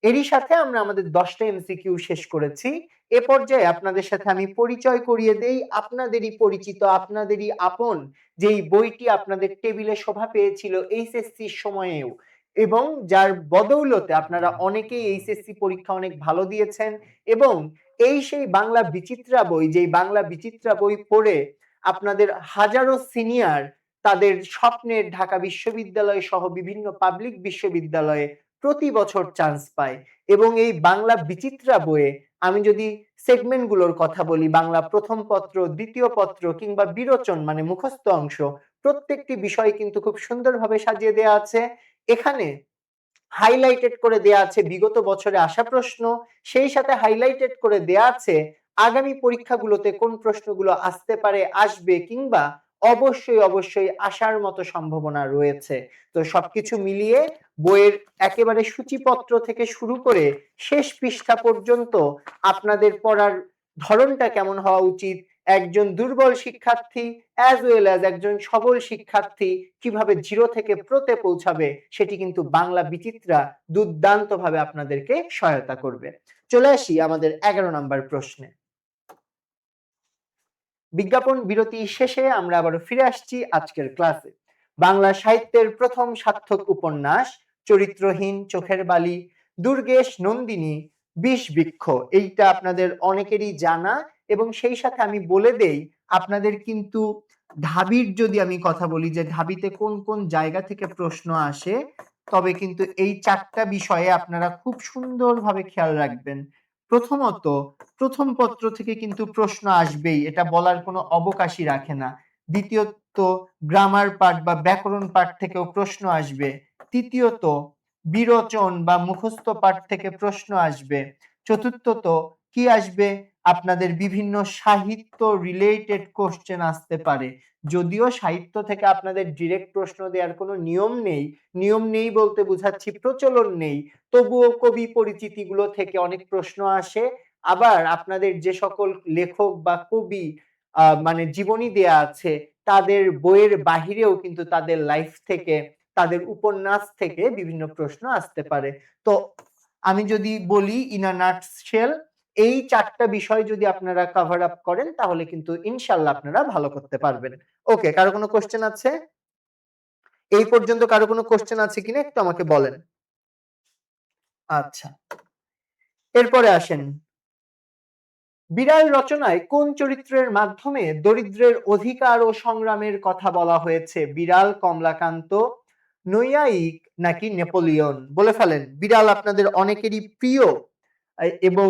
এরই সাথে আমরা আমাদের ১০টা এমসিকিউ শেষ করেছি। এ পর্যায়ে আপনাদের সাথে আমি পরিচয় করিয়ে দেই আপনাদেরই পরিচিত, আপনাদেরই আপন যেই বইটি আপনাদের টেবিলে শোভা পেয়েছিল এইচএসসির সময়েও এবং যার বদৌলতে আপনারা অনেকেই এইচএসসি পরীক্ষা অনেক ভালো দিয়েছেন এবং এই সেই বাংলা বিচিত্রা বই, যেই বাংলা বিচিত্রা বই পড়ে আপনাদের হাজারো সিনিয়র তাদের স্বপ্নের ঢাকা বিশ্ববিদ্যালয় সহ বিভিন্ন পাবলিক বিশ্ববিদ্যালয়ে প্রতি বছর চান্স পায় এবং এই বাংলা বিচিত্রা বইয়ে আমি যদি সেগমেন্ট গুলোর কথা বলি, বাংলা প্রথম পত্র, দ্বিতীয় পত্র কিংবা বিরোচন মানে মুখস্থ অংশ, প্রত্যেকটি বিষয় কিন্তু খুব সুন্দরভাবে সাজিয়ে দেয়া আছে। এখানে হাইলাইটেড করে দেয়া আছে বিগত বছরে আসা প্রশ্ন, সেই সাথে হাইলাইটেড করে দেয়া আছে আগামী পরীক্ষাগুলোতে কোন প্রশ্নগুলো আসতে পারে, আসবে কিংবা অবশ্যই আসার মতো সম্ভাবনা রয়েছে। তো সবকিছু মিলিয়ে বইয়ের একেবারে সূচিপত্র থেকে শুরু করে শেষ পৃষ্ঠা পর্যন্ত আপনাদের পড়ার ধরনটা কেমন হওয়া উচিত, একজন দুর্বল শিক্ষার্থী অ্যাজ ওয়েল অ্যাজ একজন সবল শিক্ষার্থী কিভাবে 0 থেকে প্রোতে পৌঁছাবে সেটি কিন্তু বাংলা বিচিত্রা দুর্দান্তভাবে আপনাদেরকে সহায়তা করবে। চলে আসি আমাদের 11 নাম্বার প্রশ্নে। বিজ্ঞাপন বিরতি শেষে আমরা আবারও ফিরে আসছি আজকের ক্লাসে। বাংলা সাহিত্যের প্রথম সার্থক উপন্যাস চরিত্রহীন, চোখের বালি, দুর্গেশ, নন্দিনী, বিষবৃক্ষ, এইটা আপনাদের অনেকেরই জানা এবং সেই সাথে আমি বলে দেই আপনাদের কিন্তু ঢাবির যদি আমি কথা বলি যে ঢাবিতে কোন কোন জায়গা থেকে প্রশ্ন আসে, তবে কিন্তু এই 4টা বিষয়ে আপনারা খুব সুন্দরভাবে খেয়াল রাখবেন। প্রথমত, প্রথম পত্র থেকে কিন্তু প্রশ্ন আসবেই, এটা বলার কোনো অবকাশই রাখে না। দ্বিতীয়ত, গ্রামার পার্ট বা ব্যাকরণ পার্ট থেকেও প্রশ্ন আসবে। তৃতীয়ত, বিরোচন বা মুখস্থ পাঠ থেকে প্রশ্ন আসবে। চতুর্থত, কি আসবে? আপনাদের বিভিন্ন সাহিত্য রিলেটেড কোশ্চেন আসতে পারে। যদিও সাহিত্য থেকে আপনাদের ডিরেক্ট প্রশ্ন দেওয়ার কোনো নিয়ম নেই, নিয়ম নেই বলতে বোঝাচ্ছি প্রচলন নেই, তবুও কবি পরিচিতিগুলো থেকে অনেক প্রশ্ন আসে। আবার আপনাদের যে সকল লেখক বা কবি মানে জীবনী দেয়া আছে তাদের বইয়ের বাহিরেও কিন্তু তাদের লাইফ থেকে, তাদের উপন্যাস থেকে বিভিন্ন প্রশ্ন আসতে পারে। তো আমি যদি বলি ইন আ নাটশেল, এই 4টা বিষয় যদি আপনারা কভার আপ করেন তাহলে কিন্তু ইনশাআল্লাহ আপনারা ভালো করতে পারবেন। ওকে, কারো কোনো কোশ্চেন আছে? এই পর্যন্ত কারো কোনো কোশ্চেন আছে কিনা একটু আমাকে বলেন। আচ্ছা, এরপরে আসেন। বিড়াল রচনায় কোন চরিত্রের মাধ্যমে দরিদ্রের অধিকার ও সংগ্রামের কথা বলা হয়েছে? বিড়াল, কমলাকান্ত, নৈয়ায়িক নাকি নেপোলিয়ন? বলে ফেলেন। বিড়াল আপনাদের অনেকেরই প্রিয় এবং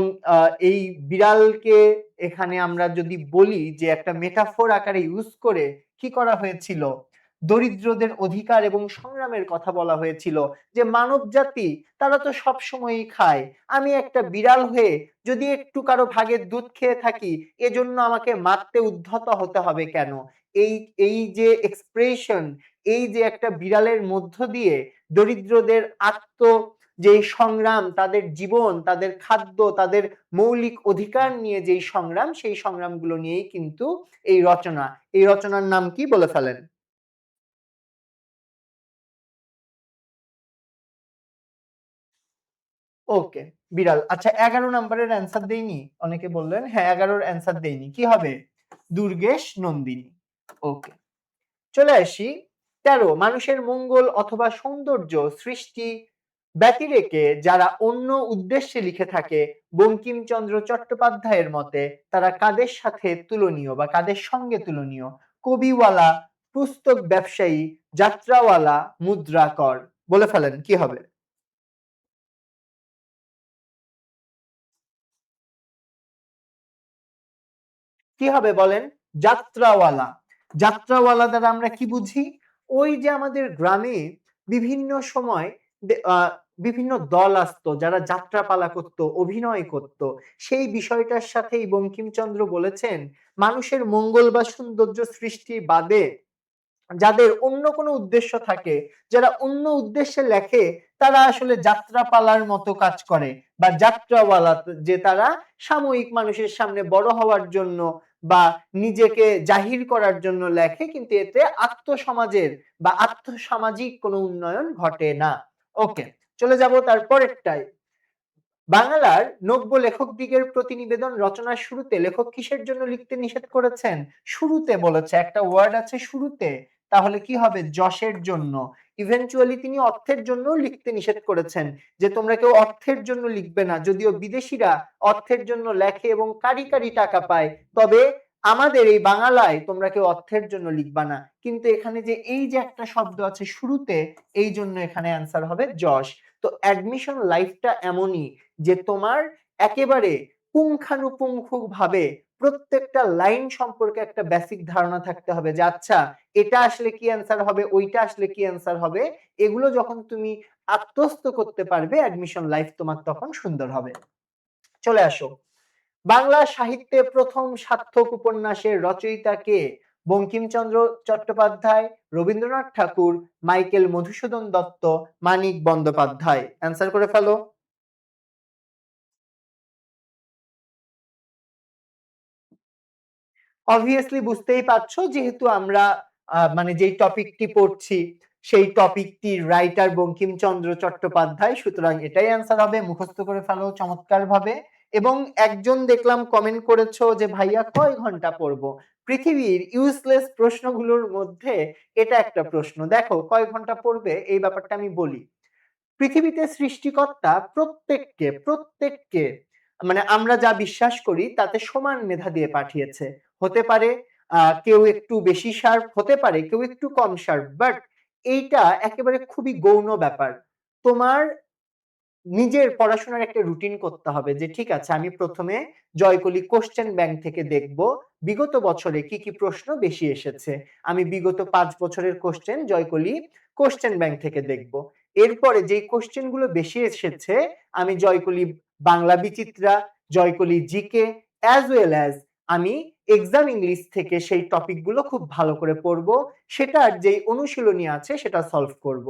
এই বিড়ালকে এখানে আমরা যদি বলি যে একটা মেটাফোর আকারে ইউজ করে কি করা হয়েছিল? দরিদ্রদের অধিকার এবং সংগ্রামের কথা বলা হয়েছিল যে মানবজাতি তারা তো সবসময়ই খায়। আমি একটা বিড়াল হয়ে যদি একটু কারো ভাগের দুধ খেয়ে থাকি এজন্য আমাকে মারতে উদ্ধত হতে হবে কেন? এই এই যে এক্সপ্রেশন, এই যে একটা বিড়ালের মধ্য দিয়ে দরিদ্রদের যেই সংগ্রাম, তাদের জীবন, তাদের খাদ্য, তাদের মৌলিক অধিকার নিয়ে যেই সংগ্রাম, সেই সংগ্রামগুলো নিয়েই কিন্তু এই রচনা। এই রচনার নাম কি বলে ফেলেন? ওকে, বিড়াল। আচ্ছা 11 নাম্বারের অ্যান্সার দেইনি? অনেকে বললেন হ্যাঁ 11 র অ্যান্সার দেইনি। কি হবে? দুর্গেশ নন্দিনী। ওকে। চলে আসি ১৩, মানুষের মঙ্গল অথবা সৌন্দর্য সৃষ্টি ব্যতিরেকে যারা অন্য উদ্দেশ্যে লিখে থাকে বঙ্কিমচন্দ্র চট্টোপাধ্যায়ের মতে তারা কাদের সাথে তুলনীয় বা কাদের সঙ্গে তুলনীয়? কবিওয়ালা, পুস্তক ব্যবসায়ী, যাত্রাওয়ালা, মুদ্রাকর। বলে ফেলেন কি হবে? কি হবে বলেন? যাত্রাওয়ালা। যাত্রাওয়ালা দ্বারা আমরা কি বুঝি? ওই যে আমাদের গ্রামে বিভিন্ন সময় বিভিন্ন দল আসতো যারা যাত্রাপালা করত, অভিনয় করত। সেই বিষয়টার সাথেই বঙ্কিমচন্দ্র বলেছেন, মানুষের মঙ্গল বা সৌন্দর্য সৃষ্টি বাদে যাদের অন্য কোনো উদ্দেশ্য থাকে, যারা অন্য উদ্দেশ্যে লেখে, তারা আসলে যাত্রাপালার মতো কাজ করে বা যাত্রাওয়ালা, যে তারা সাময়িক মানুষের সামনে বড় হওয়ার জন্য বা নিজেকে জাহির করার জন্য লেখে, কিন্তু এতে আত্মসমাজের বা আত্মসামাজিক কোনো উন্নয়ন ঘটে না। ওকে, চলে যাব তারপরেরটায়। বাংলার নব্য লেখকদিগের প্রতিনিবেদন রচনার শুরুতে লেখক কিসের জন্য লিখতে নিষেধ করেছেন? শুরুতে বলেছে, একটা ওয়ার্ড আছে শুরুতে, তাহলে কি হবে? যশের জন্য। ইভেনচুয়ালি তিনি অর্থের জন্য লিখতে নিষেধ করেছেন, যে তোমরা কেউ অর্থের জন্য লিখবে না। যদিও বিদেশিরা অর্থের জন্য লেখে এবং কারি কারি টাকা পায়, তবে আমাদের এই বাংলায় তোমরা কেউ অর্থের জন্য লিখবা না। কিন্তু এখানে যে এই যে একটা শব্দ আছে শুরুতে, এই জন্য এখানে অ্যান্সার হবে যশ। তো অ্যাডমিশন লাইফটা এমনই যে তোমার একেবারে পুঙ্খানুপুঙ্খভাবে প্রত্যেকটা লাইন সম্পর্কে একটা বেসিক ধারণা থাকতে হবে, যে আচ্ছা এটা আসলে কি অ্যান্সার হবে, ওইটা আসলে কি অ্যান্সার হবে। এগুলো যখন তুমি আত্মস্থ করতে পারবে, অ্যাডমিশন লাইফ তোমার তখন সুন্দর হবে। চলে আসো, বাংলা সাহিত্যে প্রথম সার্থক উপন্যাসের রচয়িতা কে? বঙ্কিমচন্দ্র চট্টোপাধ্যায়, রবীন্দ্রনাথ ঠাকুর, মাইকেল মধুসূদন দত্ত, মানিক বন্দ্যোপাধ্যায়। অ্যান্সার করে ফেলো। অবভিয়াসলি বুঝতেই পারছো, যেহেতু আমরা মানে যেই টপিকটি পড়ছি সেই টপিকটির রাইটার বঙ্কিমচন্দ্র চট্টোপাধ্যায়, সুতরাং এটাই অ্যান্সার হবে। মুখস্থ করে ফেলো চমৎকার ভাবে। এবং একজন দেখলাম কমেন্ট করেছো যে ভাইয়া কয় ঘন্টা পড়বো? পৃথিবীর ইউজলেস প্রশ্নগুলোর মধ্যে এটা একটা প্রশ্ন। দেখো কয় ঘন্টা পড়বে এই ব্যাপারটা আমি বলি। পৃথিবীতে সৃষ্টিকর্তা প্রত্যেককে প্রত্যেককে মানে আমরা যা বিশ্বাস করি তাতে সমান মেধা দিয়ে পাঠিয়েছে। হতে পারে কেউ একটু বেশি শার্প, হতে পারে কেউ একটু কম শার্প, বাট এইটা একেবারে খুবই গৌণ ব্যাপার। তোমার নিজের পড়াশোনার একটা রুটিন করতে হবে, যে ঠিক আছে আমি প্রথমে জয়কলি কোশ্চেন ব্যাংক থেকে দেখব বিগত বছরে কি কি প্রশ্ন বেশি এসেছে। আমি বিগত ৫ বছরের কোশ্চেন জয়কলি কোশ্চেন ব্যাংক থেকে দেখব। এরপরে যেই কোশ্চেন গুলো বেশি এসেছে আমি জয়কলি বাংলা বিচিত্রা, জয়কলি জিকে অ্যাজ ওয়েল অ্যাজ আমি এক্সাম ইংলিশ থেকে সেই টপিক গুলো খুব ভালো করে পড়ব, সেটার যেই অনুশীলনী আছে সেটা সলভ করব।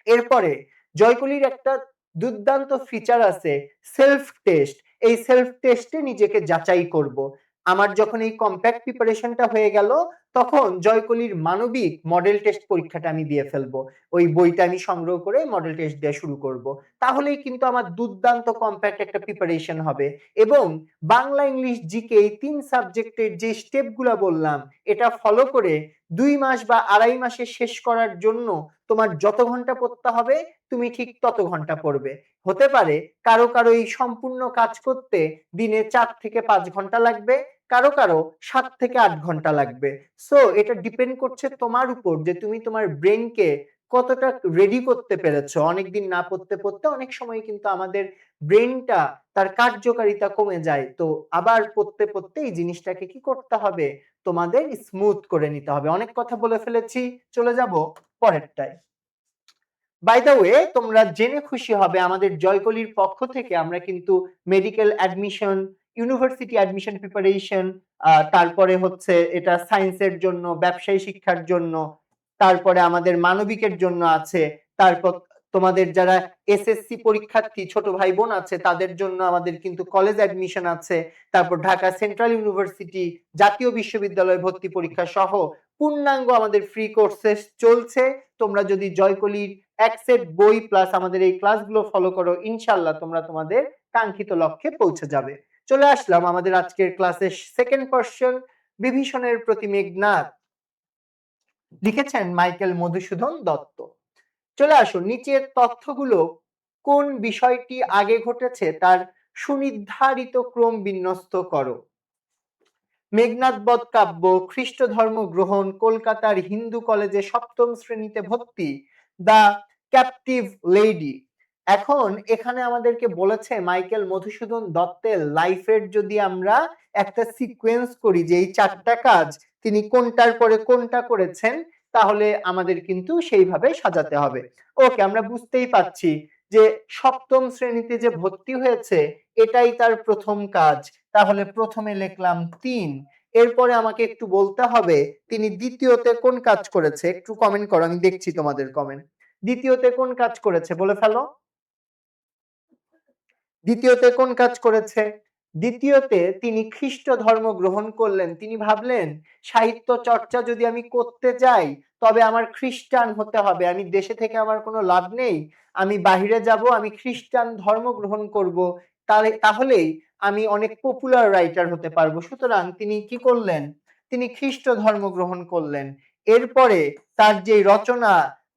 এরপরে জয়কলির একটা দুর্দান্ত ফিচার আছে, সেলফ টেস্ট। এই সেলফ টেস্টে নিজেকে যাচাই করব। আমার যখন এই কম্প্যাক্ট প্রিপারেশনটা হয়ে গেল, তখন জয়কলির মানবিক মডেল টেস্ট পরীক্ষাটা আমি দিয়ে ফেলবো। ওই বইটা আমি সংগ্রহ করে মডেল টেস্ট দেওয়া শুরু করব। তাহলেই কিন্তু আমার দুর্দান্ত কম্প্যাক্ট একটা প্রিপারেশন হবে। এবং বাংলা ইংলিশ জিকে এই ৩ সাবজেক্টের যে স্টেপগুলো বললাম, এটা ফলো করে ২ মাস বা ২.৫ মাসে শেষ করার জন্য তোমার যত ঘন্টা পড়তে হবে তুমি ঠিক তত ঘন্টা পড়বে। হতে পারে কারো কারো এই সম্পূর্ণ কাজ করতে দিনে ৪ থেকে ৫ ঘন্টা লাগবে, কারো কারো ৭ থেকে ৮ ঘন্টা লাগবে। সো এটা ডিপেন্ড করছে তোমার উপর, যে তুমি তোমার ব্রেনকে কতটা রেডি করতে পেরেছো। অনেকদিন না পড়তে পড়তে অনেক সময় কিন্তু আমাদের ব্রেনটা তার কার্যকারিতা কমে যায়। তো আবার পড়তে পড়তে এই জিনিসটাকে কি করতে হবে? তোমাদের স্মুথ করে নিতে হবে। অনেক কথা বলে ফেলেছি, চলে যাব পরেরটায়। বাই দ্য ওয়ে, তোমরা জেনে খুশি হবে আমাদের জয়কলির পক্ষ থেকে আমরা কিন্তু medical admission, university admission preparation, তারপরে হচ্ছে এটা সায়েন্সের জন্য, ব্যবসায়ী শিক্ষার জন্য, তারপরে আমাদের মানবিকের জন্য আছে, তারপর তোমাদের যারা এসএসসি পরীক্ষার্থী ছোট ভাই বোন আছে তাদের জন্য আমাদের কিন্তু কলেজ অ্যাডমিশন আছে, তারপর ঢাকা সেন্ট্রাল ইউনিভার্সিটি, জাতীয় বিশ্ববিদ্যালয় ভর্তি পরীক্ষা সহ পূর্ণাঙ্গ আমাদের ফ্রি কোর্সেস চলছে। তোমরা যদি জয়কলির এক সেট বই প্লাস আমাদের এই ক্লাসগুলো ফলো করো, ইনশাআল্লাহ তোমরা তোমাদের কাঙ্ক্ষিত লক্ষ্যে পৌঁছে যাবে। চলে আসলাম আমাদের আজকের ক্লাসের সেকেন্ড কোশ্চেন। বিভীষণের প্রতি মেঘনাদ লিখেছেন মাইকেল মধুসূদন দত্ত। চলে আসুন, নিচের তথ্যগুলো কোন বিষয়টি আগে ঘটেছে তার সুনির্ধারিত ক্রম বিন্যস্ত করো। মেঘনাদ বধ কাব্য, খ্রিস্ট ধর্ম গ্রহণ, কলকাতার হিন্দু কলেজে সপ্তম শ্রেণীতে ভর্তি, দ্য ক্যাপটিভ লেডি। এখন এখানে আমাদেরকে বলেছে মাইকেল মধুসূদন দত্তের লাইফের যদি আমরা একটা সিকোয়েন্স করি যে এই ৪টা কাজ তিনি কোনটার পরে কোনটা করেছেন, তাহলে আমাদের কিন্তু সেইভাবে সাজাতে হবে। ওকে, আমরা বুঝতেই পারছি যে সপ্তম শ্রেণীতে যে ভর্তি হয়েছে এটাই তার প্রথম কাজ, তাহলে প্রথমে লিখলাম ৩। এরপরে আমাকে একটু বলতে হবে তিনি দ্বিতীয়তে কোন কাজ করেছে। একটু কমেন্ট করো, আমি দেখছি তোমাদের কমেন্ট। দ্বিতীয়তে কোন কাজ করেছে বলে ফেলো। দ্বিতীয়তে কোন কাজ করেছে? দ্বিতীয়তে তিনি খ্রিস্ট ধর্ম গ্রহণ করলেন। তিনি ভাবলেন সাহিত্য চর্চা যদি আমি করতে যাই তবে আমার খ্রিস্টান হতে হবে। আমি দেশে থেকে আমার কোনো লাভ নেই। আমি বাহিরে যাব, আমি খ্রিস্টান ধর্ম গ্রহণ করব। তাহলেই আমি অনেক পপুলার রাইটার হতে পারবো। সুতরাং তিনি কি করলেন? তিনি খ্রিস্ট ধর্ম গ্রহণ করলেন। এরপরে তার যে রচনা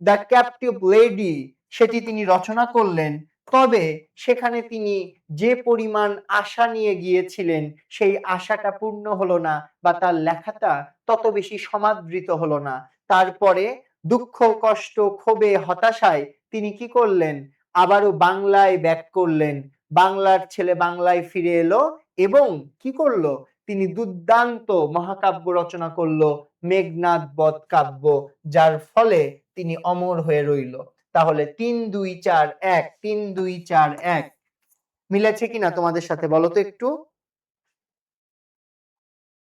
দ্য ক্যাপটিভ লেডি সেটি তিনি রচনা করলেন। তবে সেখানে তিনি যে পরিমাণ আশা নিয়ে গিয়েছিলেন সেই আশাটা পূর্ণ হলো না, বা তার লেখাটা তত বেশি সমাদৃত হলো না। তারপরে দুঃখ, কষ্ট, ক্ষোভে, হতাশায় তিনি কি করলেন? আবারও বাংলায় ব্যাক করলেন। বাংলার ছেলে বাংলায় ফিরে এলো এবং কি করলো? তিনি দুর্দান্ত মহাকাব্য রচনা করলো, মেঘনাদ বধ কাব্য, যার ফলে তিনি অমর হয়ে রইল। তাহলে ৩-২-৪-১ ৩-২-৪-১ মিলেছে কিনা তোমাদের সাথে বলো তো একটু?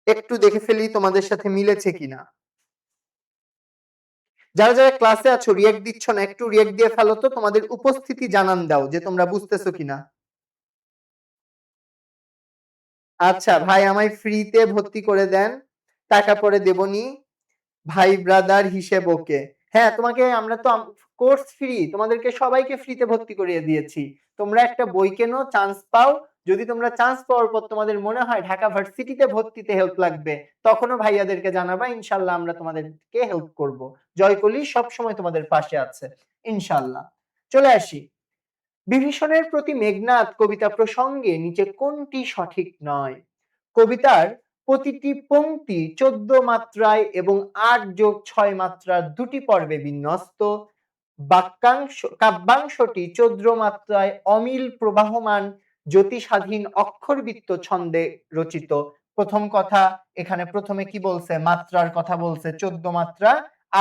একটু দেখে ফেলি তোমাদের সাথে মিলেছে কিনা। যারা যারা ক্লাসে আছো রিয়েক্ট দিচ্ছ না, একটু রিয়েক্ট দিয়ে ফেলো তো, তোমাদের উপস্থিতি জানান দাও যে তোমরা বুঝতেছো কিনা। আচ্ছা ভাই আমায় ফ্রিতে ভর্তি করে দেন, টাকা পরে দেবনি। ভাই ব্রাদার হিসেব ওকে। হ্যাঁ তোমাকে আমরা তো কোর্স ফ্রি, তোমাদেরকে সবাইকে ফ্রিতে ভর্তি করিয়ে দিয়েছি। তোমরা একটা বই কেনো, চান্স পাও। যদি তোমরা চান্স পাওয়ার পর তোমাদের মনে হয় ঢাকা ভার্সিটিতে ভর্তিতে হেল্প লাগবে, তখনও ভাইয়াদেরকে জানাবা, ইনশাল্লাহ আমরা তোমাদেরকে হেল্প করব। জয়কলি সব সময় তোমাদের পাশে আছে ইনশাল্লাহ। চলে আসি বিভীষণের প্রতি মেঘনাদ কবিতা প্রসঙ্গে নিচে কোনটি সঠিক নয়? কবিতার প্রতিটি পংক্তি ১৪ মাত্রায় এবং ৮+৬ মাত্রার দুটি পর্বে বিন্যস্ত। কাব্যাংশটি ১৪ মাত্রায় অমিল প্রবাহমান জ্যোতিস্বাধীন অক্ষরবৃত্ত ছন্দে রচিত। প্রথম কথা, এখানে প্রথমে কি বলছে? মাত্রার কথা বলছে। ১৪ মাত্রা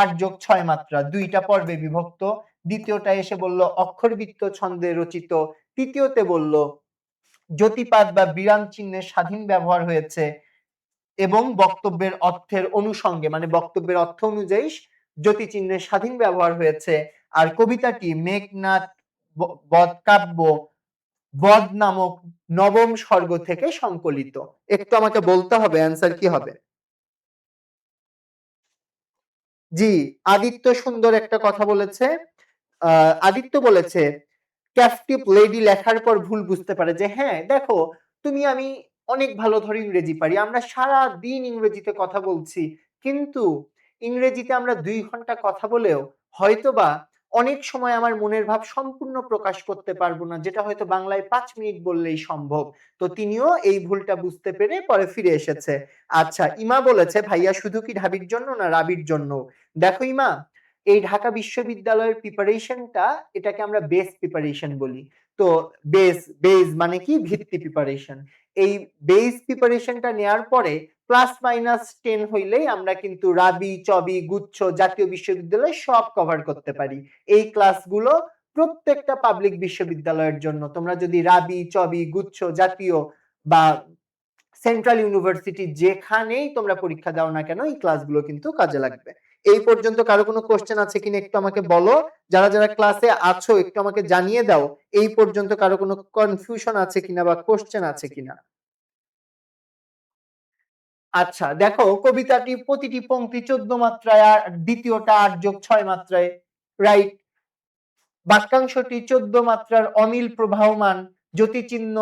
৮+৬ মাত্রা, দুইটা পর্বে বিভক্ত। দ্বিতীয়টা এসে বলল অক্ষরবৃত্ত ছন্দে রচিত। তৃতীয়তে বলল জ্যোতিপাত বা বিরাম চিহ্নের স্বাধীন ব্যবহার হয়েছে এবং বক্তব্যের অর্থের অনুষঙ্গে, মানে বক্তব্যের অর্থ অনুযায়ী জ্যোতি চিহ্নের স্বাধীন ব্যবহার হয়েছে। আর কবিতাটি মেঘনাদ বধ কাব্য বধ নামক নবম স্বর্গ থেকে সংকলিত। একটু আমাকে বলতে হবে অ্যান্সার কি হবে। জি, আদিত্য সুন্দর একটা কথা বলেছে। আদিত্য বলেছে ক্যাপটিভ লেডি লেখার পর ভুল বুঝতে পারে যে হ্যাঁ দেখো তুমি আমি অনেক ভালো ধরে ইংরেজি পারি, আমরা সারা দিন ইংরেজিতে কথা বলছি, কিন্তু ইংরেজিতে আমরা ২ ঘন্টা কথা বলেও হয়তোবা অনেক সময় আমার মনের ভাব সম্পূর্ণ প্রকাশ করতে পারবো না, যেটা হয়তো বাংলায় ৫ মিনিট বললেই সম্ভব। তো তিনিও এই ভুলটা বুঝতে পেরে পরে ফিরে এসেছে। আচ্ছা ইমা বলেছে ভাইয়া শুধু কি ঢাবির জন্য না রাবির জন্য? দেখো ইমা, এই ঢাকা বিশ্ববিদ্যালয়ের প্রিপারেশনটা, এটাকে আমরা বেস প্রিপারেশন বলি। তো বেস মানে কি? ভিত্তি প্রিপারেশন। এই বেস প্রিপারেশনটা নেয়ার পরে প্লাস মাইনাস 10 হইলেই আমরা কিন্তু রাবি, চবি, গুচ্ছ, জাতীয় বিশ্ববিদ্যালয় সব কভার করতে পারি। এই ক্লাসগুলো প্রত্যেকটা পাবলিক বিশ্ববিদ্যালয়ের জন্য। তোমরা যদি রাবি, চবি, গুচ্ছ, জাতীয় বা সেন্ট্রাল ইউনিভার্সিটি যেখানেই তোমরা পরীক্ষা দাও না কেন, এই ক্লাসগুলো কিন্তু কাজে লাগবে। এই পর্যন্ত কারো কোনো কোশ্চেন আছে কিনা একটু আমাকে বলো। যারা যারা ক্লাসে আছো একটু আমাকে জানিয়ে দাও এই পর্যন্ত কারো কোনো কনফিউশন আছে কিনা বা কোশ্চেন আছে কিনা। আচ্ছা দেখো কবিতাটি প্রতিটি পংক্তি ১৪ মাত্রায় আর দ্বিতীয়টা ৮+৬ মাত্রায়, রাইট। বাক্যাংশটি ১৪ মাত্রার অমিল প্রবাহমান জ্যোতিচিহ্ন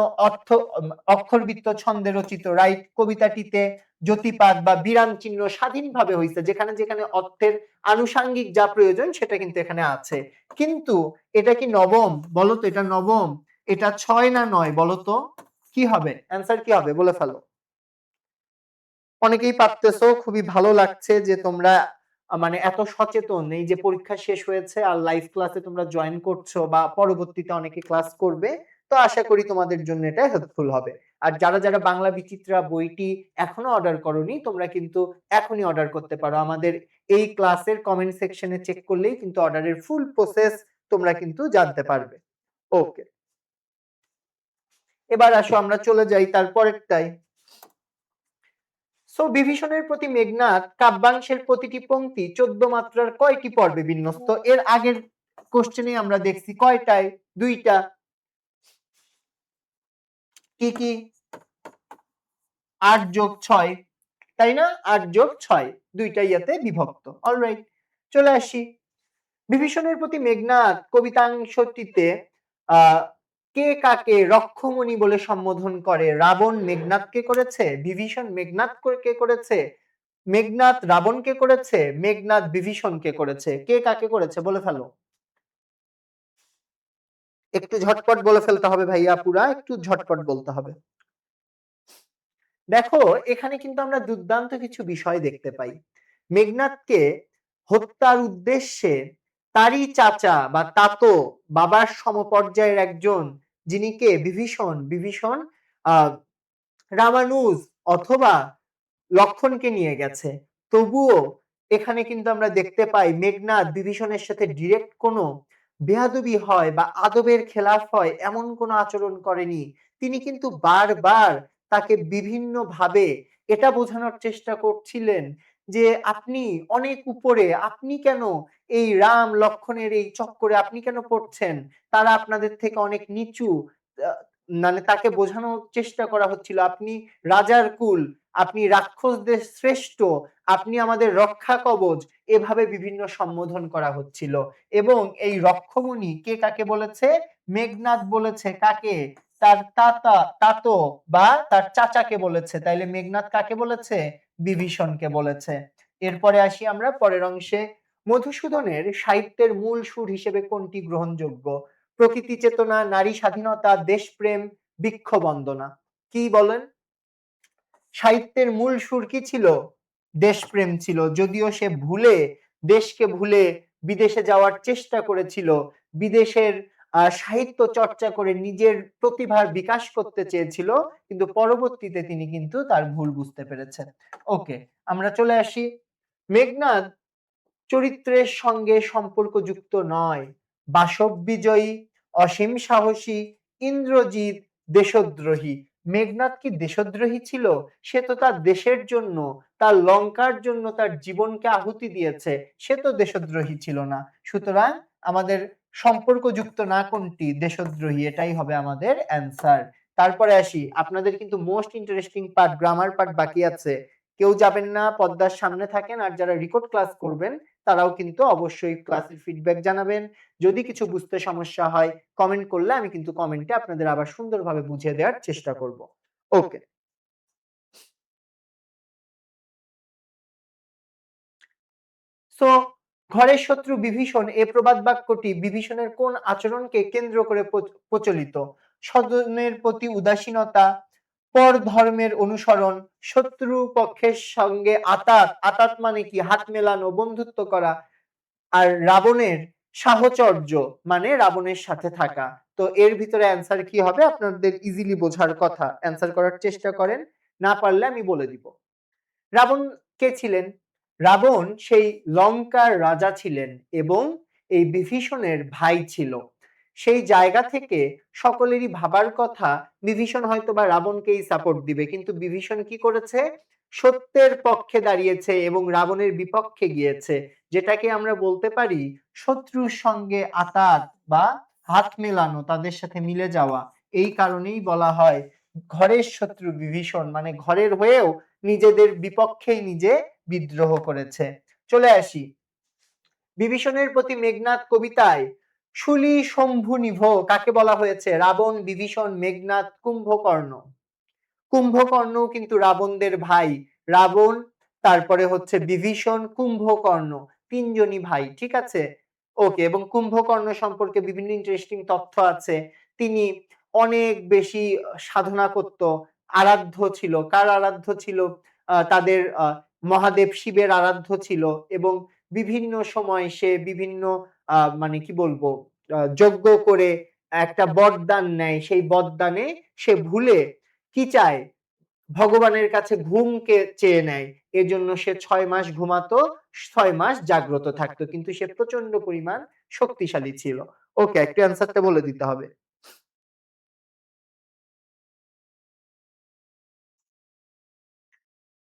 অক্ষরবৃত্ত ছন্দে রচিত, রাইট। কবিতাটিতে জ্যোতিপাত বা বিরাম চিহ্ন স্বাধীনভাবে হয়েছে, যেখানে যেখানে অর্থের আনুষাঙ্গিক যা প্রয়োজন সেটা কিন্তু এখানে আছে। কিন্তু এটা কি নবম? বলো তো, এটা নবম? এটা ৬ না ৯ বলো তো? কি হবে অ্যান্সার, কি হবে বলে ফেলো। অনেকেই পারতেছো, খুবই ভালো লাগছে যে তোমরা মানে এত সচেতন। এই যে পরীক্ষা শেষ হয়েছে আর লাইভ ক্লাসে তোমরা জয়েন করছো বা পরবর্তীতে অনেকে ক্লাস করবে, তো আশা করি তোমাদের জন্য এটা হেল্পফুল হবে। আর যারা যারা বাংলা বিচিত্রা বইটি এখনো অর্ডার করোনি, তোমরা কিন্তু এখনই অর্ডার করতে পারো। আমাদের এই ক্লাসের কমেন্ট সেকশনে চেক করলেই কিন্তু অর্ডারের ফুল প্রসেস তোমরা কিন্তু জানতে পারবে। ওকে, এবার আসো আমরা চলে যাই তারপরেরটাই। সো বিভীষণের প্রতি মেঘনাদ কাব্যাংশের প্রতিটি পংক্তি ১৪ মাত্রার কয়টি পর্বে বিন্যস্ত? এর আগের কোশ্চেনে আমরা দেখছি কয়টায়? ২টা। কি কি? 8+6, তাই না? 8+6 দুইটা ইয়াতে বিভক্ত। অলরাইট, চলে আসি বিভীষণের প্রতি মেঘনাদ কবিতাংশটিতে কে কাকে রক্ষমণি বলে সম্বোধন করে? রাবণ মেঘনাদকে করেছে, বিভীষণ মেঘনাদ কে করেছে, মেঘনাদ রাবণকে করেছে, মেঘনাদ বিভীষণকে করেছে, কে কাকে করেছে বলে ফেলো। একটু ঝটপট বলে ফেলতে হবে ভাইয়া, পুরা একটু ঝটপট বলতে হবে। দেখো এখানে কিন্তু আমরা দুর্দান্ত কিছু বিষয় দেখতে পাই। মেঘনাদকে হত্যার উদ্দেশ্যে তারই চাচা বা তাতো বাবার সমপর্যায়ের একজন, যিনি কে বিভীষণ রামানুজ অথবা লক্ষণকে নিয়ে গেছে। তবুও এখানে কিন্তু আমরা দেখতে পাই মেঘনাদ বিভীষণের সাথে ডিরেক্ট কোনো বেয়াদবি হয় বা আদবের খেলাফ হয় এমন কোনো আচরণ করেনি। তিনি কিন্তু বারবার তাকে বিভিন্ন ভাবে এটা বোঝানোর চেষ্টা করছিলেন যে আপনি অনেক উপরে, আপনি কেন এই রাম লক্ষণের এই চক্করে আপনি কেন পড়ছেন, তারা আপনাদের থেকে অনেক নিচু। মানে তাকে বোঝানোর চেষ্টা করা হচ্ছিল আপনি রাজার কুল, আপনি রাক্ষসদের শ্রেষ্ঠ, আপনি আমাদের রক্ষা কবচ, এভাবে বিভিন্ন সম্বোধন করা হচ্ছিল। এবং এই রক্ষমণি কে কাকে বলেছে? মেঘনাদ বলেছে কাকে? তার তাতো বা তার চাচাকে বলেছে। তাইলে মেঘনাদ কাকে বলেছে? বিভীষণকে বলেছে। এরপরে আসি আমরা পরের অংশে। মধুসূদনের সাহিত্যের মূল সুর হিসেবে কোনটি গ্রহণযোগ্য? প্রকৃতি চেতনা, নারী স্বাধীনতা, দেশপ্রেম, বৃক্ষ বন্দনা। কি বলেন? সাহিত্যের মূল সুর কি ছিল? দেশপ্রেম ছিল। যদিও সে দেশকে ভুলে বিদেশে যাওয়ার চেষ্টা করেছিল, বিদেশের সাহিত্য চর্চা করে নিজের প্রতিভার বিকাশ করতে চেয়েছিল, কিন্তু পরবর্তীতে তিনি কিন্তু তার ভুল বুঝতে পেরেছেন। ওকে, আমরা চলে আসি মেঘনাদ চরিত্রের সঙ্গে সম্পর্কযুক্ত নয়। বাসব বিজয়ী, অসীম সাহসী, ইন্দ্রজিৎ, দেশদ্রোহী। মেঘনাদ কি দেশদ্রোহী ছিল? সে তো তার দেশের জন্য, তার লঙ্কার জন্য তার জীবনকে আহুতি দিয়েছে, সে তো দেশদ্রোহী ছিল না। সুতরাং আমাদের সম্পর্কযুক্ত না কোনটি? দেশদ্রোহী, এটাই হবে আমাদের অ্যান্সার। তারপরে আসি, আপনাদের কিন্তু most interesting part, grammar part বাকি আছে। কেউ যাবেন না, পর্দার সামনে থাকেন। আর যারা রেকর্ড ক্লাস করবেন তারাও কিন্তু অবশ্যই ক্লাসের ফিডব্যাক জানাবেন। যদি কিছু বুঝতে সমস্যা হয় কমেন্ট করলে আমি কিন্তু কমেন্টে আপনাদের আবার সুন্দরভাবে বুঝিয়ে দেওয়ার চেষ্টা করব। ওকে, সো ঘরের শত্রু বিভীষণ এ প্রবাদ বাক্যটি বিভীষণের কোন আচরণকে কেন্দ্র করে প্রচলিত? স্বজনের প্রতি উদাসীনতা, পর ধর্মের অনুসরণ, শত্রু পক্ষের সঙ্গে আতাত মানে কি? হাত মেলানো, বন্ধুত্ব করা। আর রাবণের সাহচর্য মানে রাবণের সাথে থাকা। তো এর ভিতরে অ্যান্সার কি হবে? আপনাদের ইজিলি বোঝার কথা, অ্যান্সার করার চেষ্টা করেন, না পারলে আমি বলে দিব। রাবণ কে ছিলেন? রাবণ সেই লঙ্কার রাজা ছিলেন এবং এই বিভীষণের ভাই ছিল। সেই জায়গা থেকে সকলেরই ভাবার কথা বিভীষণ হয়তো বা রাবণকেই সাপোর্ট দিবে, কিন্তু বিভীষণ কি করেছে? সত্যের পক্ষে দাঁড়িয়েছে এবং রাবণের বিপক্ষে গিয়েছে, যেটাকে আমরা বলতে পারি শত্রুর সঙ্গে আতাত বা হাত মেলানো, তাদের সাথে মিলে যাওয়া। এই কারণেই বলা হয় ঘরের শত্রু বিভীষণ, মানে ঘরের হয়েও নিজেদের বিপক্ষেই নিজে বিদ্রোহ করেছে। চলে আসি বিভীষণের প্রতি মেঘনাদ কবিতায় শুলি শম্ভু নিভ কাকে বলা হয়েছে? রাবণ, বিভীষণ, মেঘনাদ, কুম্ভকর্ণ। কুম্ভকর্ণ কিন্তু রাবণদের ভাই। রাবণ, তারপরে হচ্ছে বিভীষণ, কুম্ভকর্ণ, তিনজনই ভাই, ঠিক আছে? ওকে, এবং কুম্ভকর্ণ সম্পর্কে বিভিন্ন ইন্টারেস্টিং তথ্য আছে। তিনি অনেক বেশি সাধনা করত, আরাধ্য ছিল। কার আরাধ্য ছিল? তাদের মহাদেব শিবের আরাধ্য ছিল এবং বিভিন্ন সময় সে বিভিন্ন মানে কি বলবো যজ্ঞ করে একটা বরদান নেয়। সেই বরদানে সে ভুলে কি চায়? ভগবানের কাছে ঘুমকে চেয়ে নেয়। এজন্য সে 6 মাস ঘুমাতো, 6 মাস জাগ্রত থাকতো, কিন্তু সে প্রচন্ড পরিমাণ শক্তিশালী ছিল। ওকে, একটু অ্যান্সারটা বলে দিতে হবে।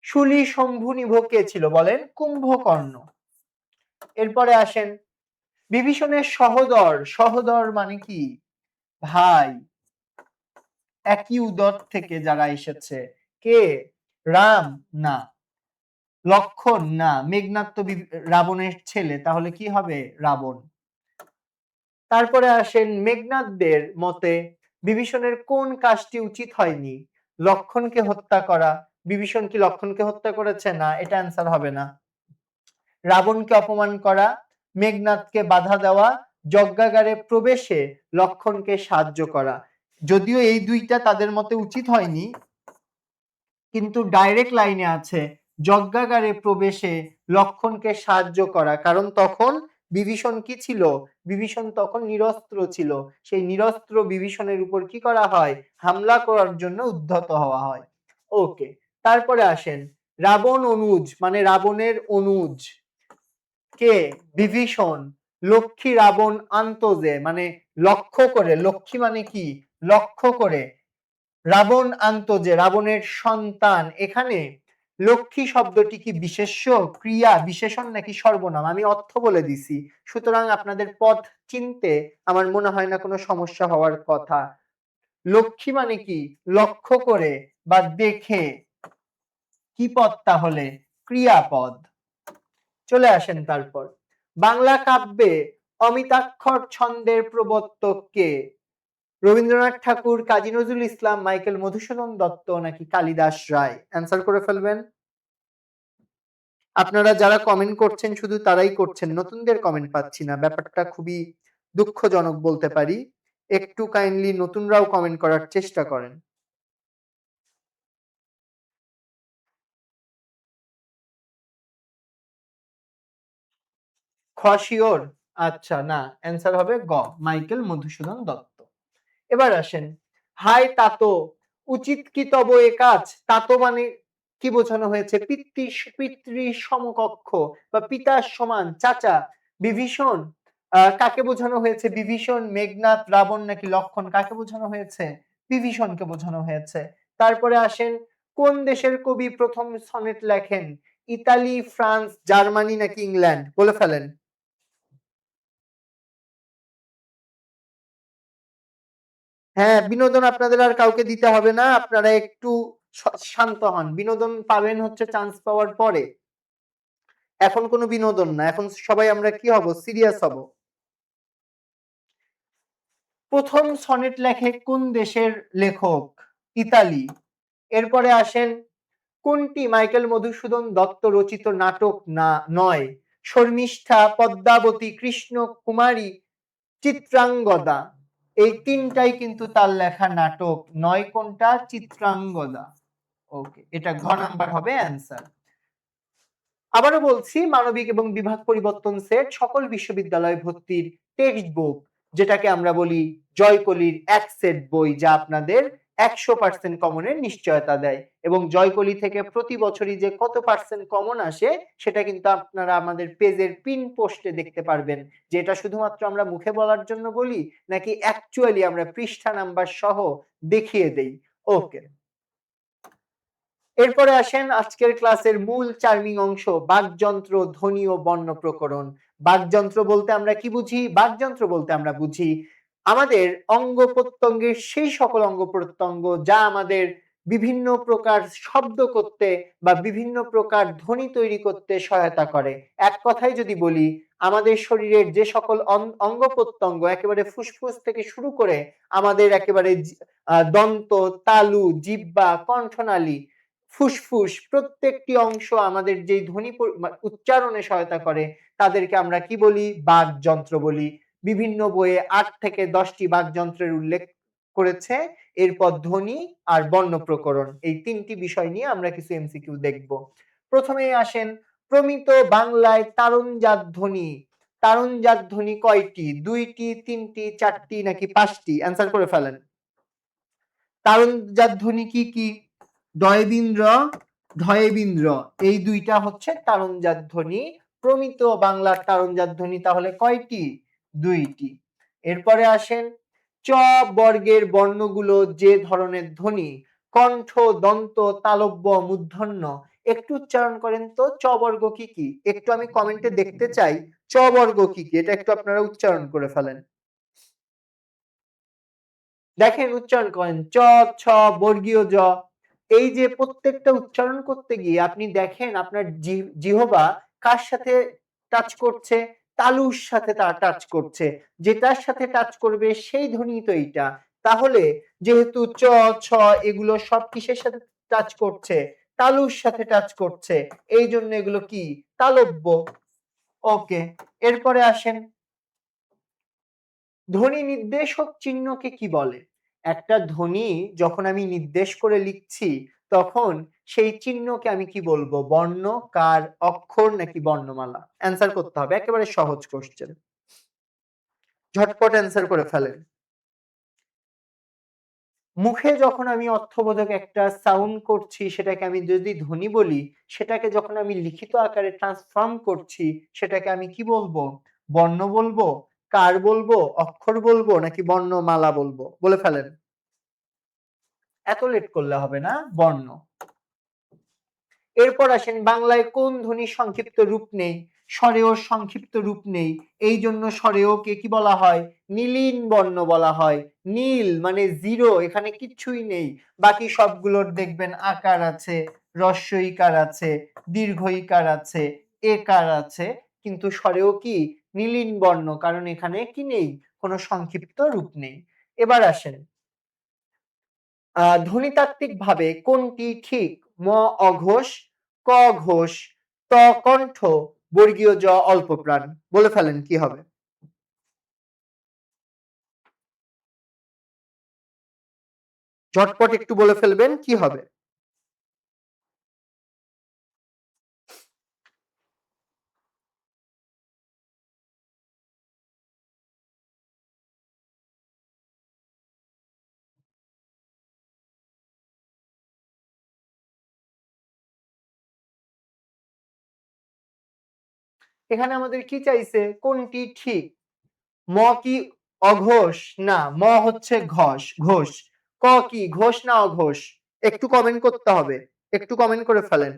শুলি শম্ভু নিভ কে ছিল বলেন? কুম্ভকর্ণ। এরপরে আসেন বিভীষণের সহোদর। সহোদর মানে কি? ভাই, একই উদর থেকে যারা এসেছে। কে? রাম না, লক্ষণ না, মেঘনাদ তো রাবণের ছেলে, তাহলে কি হবে? রাবণ। তারপরে আসেন মেঘনাদদের মতে বিভীষণের কোন কাজটি উচিত হয়নি? লক্ষণকে হত্যা করা। বিভীষণ কি লক্ষণকে হত্যা করেছে? না, এটা অ্যান্সার হবে না। রাবণকে অপমান করা, মেঘনাদকে বাধা দেওয়া, যজ্ঞাগারে প্রবেশে লক্ষণকে সাহায্য করা। যদিও এই দুইটা তাদের মতে উচিত হয়নি, কিন্তু ডাইরেক্ট লাইনে আছে যজ্ঞাগারে প্রবেশে লক্ষণকে সাহায্য করা, কারণ তখন বিভীষণ কি ছিল? বিভীষণ তখন নিরস্ত্র ছিল। সেই নিরস্ত্র বিভীষণের উপর কি করা হয়? হামলা করার জন্য উদ্ধত হওয়া হয়। ওকে, তারপরে আসেন রাবণ অনুজ, মানে রাবণের অনুজ কে? বিভীষণ। লক্ষ্মী রাবণ আন্তজে, মানে লক্ষ্য করে, লক্ষ্মী মানে কি? লক্ষ্য করে। রাবণ আন্তজে, রাবণের সন্তান। এখানে লক্ষ্মী শব্দটি কি বিশেষ্য, ক্রিয়া, বিশেষণ নাকি সর্বনাম? আমি অর্থ বলে দিছি, সুতরাং আপনাদের পদ চিনতে আমার মনে হয় না কোনো সমস্যা হওয়ার কথা। লক্ষ্মী মানে কি? লক্ষ্য করে বা দেখে। কি পদ তাহলে? ক্রিয়াপদ। চলে আসেন তারপর বাংলা কাব্যে অমিতাক্ষর ছন্দের প্রবর্তক কে? রবীন্দ্রনাথ ঠাকুর, কাজী নজরুল ইসলাম, মাইকেল মধুসূদন দত্ত নাকি কালিদাস রায়? অ্যান্সার করে ফেলবেন। আপনারা যারা কমেন্ট করছেন শুধু তারাই করছেন, নতুনদের কমেন্ট পাচ্ছি না, ব্যাপারটা খুবই দুঃখজনক বলতে পারি। একটু কাইন্ডলি নতুনরাও কমেন্ট করার চেষ্টা করেন। খ শিওর? আচ্ছা, না, অ্যান্সার হবে গ, মাইকেল মধুসূদন দত্ত। এবার আসেন হায় তাতো, উচিত কি তব এ কাজ? তাতো মানে কি বোঝানো হয়েছে? পিতৃ সমকক্ষ বা পিতার সমান, চাচা। বিভীষণ কাকে বোঝানো হয়েছে? বিভীষণ, মেঘনাদ, রাবণ নাকি লক্ষণ? কাকে বোঝানো হয়েছে? বিভীষণকে বোঝানো হয়েছে। তারপরে আসেন কোন দেশের কবি প্রথম সনেট লেখেন? ইতালি, ফ্রান্স, জার্মানি নাকি ইংল্যান্ড? বলে ফেলেন। হ্যাঁ, বিনোদন আপনাদের আর কাউকে দিতে হবে না, আপনারা একটু শান্ত হন। বিনোদন পাবেন হচ্ছে চান্স পাওয়ার পরে, এখন কোনো বিনোদন না, এখন সবাই আমরা কি হব? সিরিয়াস হব। প্রথম সনেট লেখে কোন দেশের লেখক? ইতালি। এরপরে আসেন কোনটি মাইকেল মধুসূদন দত্ত রচিত নাটক না নয়? শর্মিষ্ঠা, পদ্মাবতী, কৃষ্ণ কুমারী, চিত্রাঙ্গদা। এই তিনটাই কিন্তু তার লেখা নাটক নয়। কোনটা? চিত্রাঙ্গদা। ওকে, এটা ঘ নাম্বার হবে অ্যান্সার। আবারও বলছি, মানবিক এবং বিভাগ পরিবর্তন সেট সকল বিশ্ববিদ্যালয় ভর্তির টেক্সট বুক, যেটাকে আমরা বলি জয়কলির এক সেট বই, যা আপনাদের 100% কমনের নিশ্চয়তা দেয়। এবং জয়কলি থেকে প্রতি বছরই যে কত পার্সেন্ট কমন আসে সেটা কিন্তু আপনারা আমাদের পেজের পিন পোস্টে দেখতে পারবেন, যে এটা শুধুমাত্র আমরা মুখে বলার জন্য বলি নাকি অ্যাকচুয়ালি আমরা পৃষ্ঠা নাম্বার সহ দেখিয়ে দেই। ওকে, এরপরে আসেন আজকের ক্লাসের মূল চার্মিং অংশ, বাকযন্ত্র, ধ্বনি ও বর্ণ প্রকরণ। বাকযন্ত্র বলতে আমরা কি বুঝি? বাকযন্ত্র বলতে আমরা বুঝি আমাদের অঙ্গ প্রত্যঙ্গের সেই সকল অঙ্গ প্রত্যঙ্গ যা আমাদের বিভিন্ন প্রকার শব্দ করতে বা বিভিন্ন প্রকার ধ্বনি তৈরি করতে সহায়তা করে। এক কথায় যদি বলি, আমাদের শরীরের যে সকল অঙ্গ প্রত্যঙ্গ একেবারে ফুসফুস থেকে শুরু করে আমাদের একেবারে দন্ত, তালু, জিহ্বা, কণ্ঠনালী, ফুসফুস, প্রত্যেকটি অংশ আমাদের যেই ধ্বনি উচ্চারণে সহায়তা করে তাদেরকে আমরা কি বলি? বাকযন্ত্র বলি। বিভিন্ন বইয়ে 8 থেকে 10টি বাকযন্ত্রের উল্লেখ করেছে। এরপর ধ্বনি আর বর্ণ প্রকরণ, এই তিনটি বিষয় নিয়ে আমরা কিছু এমসিকিউ দেখব। প্রথমেই আসেন প্রমিত বাংলায় তারণজাত ধ্বনি। তারণজাত ধ্বনি কয়টি? 2টি, 3টি, 4টি নাকি 5টি? অ্যান্সার করে ফেলেন। তারণজাত ধ্বনি কি কি? ডয়বিন্দ্র, ঢয়েবিন্দ্র, এই দুইটা হচ্ছে তারণজাত ধ্বনি। প্রমিত বাংলার তারণজাত ধ্বনি তাহলে কয়টি? 2টি। এরপরে আসেন চ বর্গের বর্ণগুলো যে ধরনের ধ্বনি, কণ্ঠ, দন্ত, তালব্য, মূর্ধন্য। একটু উচ্চারণ করেন তো চ বর্গ কি কি? একটু আমি কমেন্টে দেখতে চাই চ বর্গ কি কি, এটা একটু আপনারা উচ্চারণ করে ফেলেন। দেখেন, উচ্চারণ করেন চ, ছ, বর্গীয় জ। এই যে প্রত্যেকটা উচ্চারণ করতে গিয়ে আপনি দেখেন আপনার জিহবা কার সাথে টাচ করছে, তালুর সাথে টাচ করছে, যেটার সাথে টাচ করবে সেই ধ্বনি তো এইটা। তাহলে যেহেতু চ, ছ এগুলো সব কিসের সাথে টাচ করছে, তালুর সাথে টাচ করছে, এই জন্য এগুলো কি তালব্য। ওকে, এরপরে আসেন ধ্বনি নির্দেশক চিহ্নকে কি বলে? একটা ধ্বনি যখন আমি নির্দেশ করে লিখছি তখন সেই চিহ্নকে আমি কি বলবো? বর্ণ, কার, অক্ষর নাকি বর্ণমালা? অ্যান্সার করতে হবে, একেবারে সহজ কোশ্চেন, ঝটপট অ্যান্সার করে ফেলেন। মুখে যখন আমি অর্থবোধক একটা সাউন্ড করছি সেটাকে আমি যদি ধ্বনি বলি, সেটাকে যখন আমি লিখিত আকারে ট্রান্সফর্ম করছি সেটাকে আমি কি বলবো? বর্ণ বলবো, কার বলবো, অক্ষর বলবো নাকি বর্ণমালা বলবো? বলে ফেলেন। এত লেট করলে হবে না, বর্ণ। এরপর আসেন বাংলায় কোন ধ্বনির সংক্ষিপ্ত রূপ নেই? স্বরেয় সংক্ষিপ্ত রূপ নেই, এই জন্য স্বরেয়কে কি বলা হয়? নীলিন বর্ণ বলা হয়। নীল মানে জিরো, এখানে কিচ্ছুই নেই। বাকি সবগুলোর দেখবেন আকার আছে, হ্রস্ব ইকার আছে, দীর্ঘ ইকার আছে, একার আছে, কিন্তু স্বরেয় কি নীলিন বর্ণ, কারণ এখানে কি নেই? কোনো সংক্ষিপ্ত রূপ নেই। এবার আসেন ধ্বনিতাত্ত্বিক ভাবে কোনটি ঠিক? ম অঘোষ, ক ঘোষ, ত কণ্ঠ, বর্গীয় জ অল্প প্রাণ। বলে ফেলেন কি হবে? ঝটপট একটু বলে ফেলবেন কি হবে? এখানে আমাদের কি চাইছে? কোনটি ঠিক? ম কি অঘোষ? না, ম হচ্ছে ঘোষ, ঘোষ। ক কি ঘোষ না অঘোষ? একটু কমেন্ট করতে হবে, একটু কমেন্ট করে ফেলেন।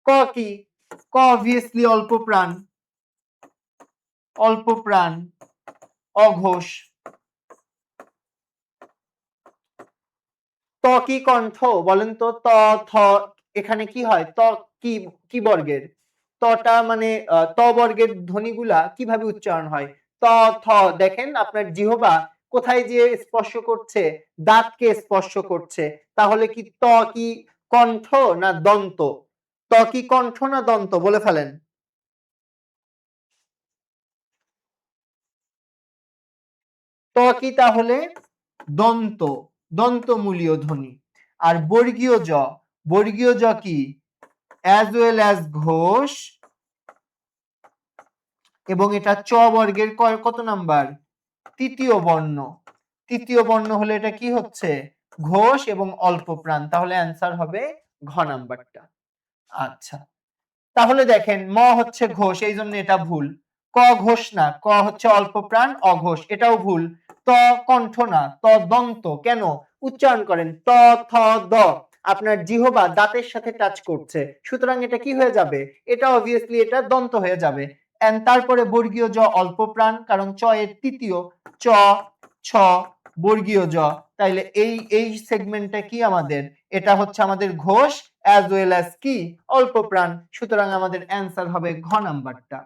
ক কি? ক অবভিয়াসলি অল্প প্রাণ, অল্প প্রাণ, অঘোষ। ত কি কণ্ঠ? বলেন তো, ত থ এখানে কি হয়? ত কি কি বর্গের? তটা মানে ত বর্গের ধ্বনিগুলা কিভাবে উচ্চারণ হয়? ত থ, দেখেন আপনার জিহ্বা কোথায় যেয়ে স্পর্শ করছে? দাঁতকে স্পর্শ করছে। তাহলে কি ত কি কণ্ঠ না দন্ত? ত কি কণ্ঠ না দন্ত? বলে ফেলেন। ত কি তাহলে দন্ত, দন্তমূলীয় ধ্বনি। আর বর্গীয় জ, বর্গীয় জ কি? as well as ঘোষ, এবং এটা চ বর্গের কত নাম্বার? তৃতীয় বর্ণ। তৃতীয় বর্ণ হলে এটা কি হচ্ছে? ঘোষ এবং অল্প প্রাণ। তাহলে অ্যান্সার হবে ঘ নাম্বারটা। আচ্ছা, তাহলে দেখেন ম হচ্ছে ঘোষ, এই জন্য এটা ভুল। ক ঘোষ না, ক হচ্ছে অল্প প্রাণ, অঘোষ, এটাও ভুল। ত কণ্ঠ না, ত দন্ত। কেন? উচ্চারণ করেন ত থ দ, আপনার জিহ্বা দাঁতের সাথে টাচ করছে, সুতরাং এটা কি হয়ে যাবে? এটা অবভিয়াসলি এটা দন্ত হয়ে যাবে। এন্ড তারপরে বর্গীয় জ অল্প প্রাণ, কারণ চ এর তৃতীয়, চ ছ বর্গীয় জ। তাইলে এই সেগমেন্টটা কি আমাদের? এটা হচ্ছে আমাদের ঘোষ as well as কি অল্প প্রাণ, সুতরাং আমাদের অ্যান্সার হবে ঘ নাম্বারটা।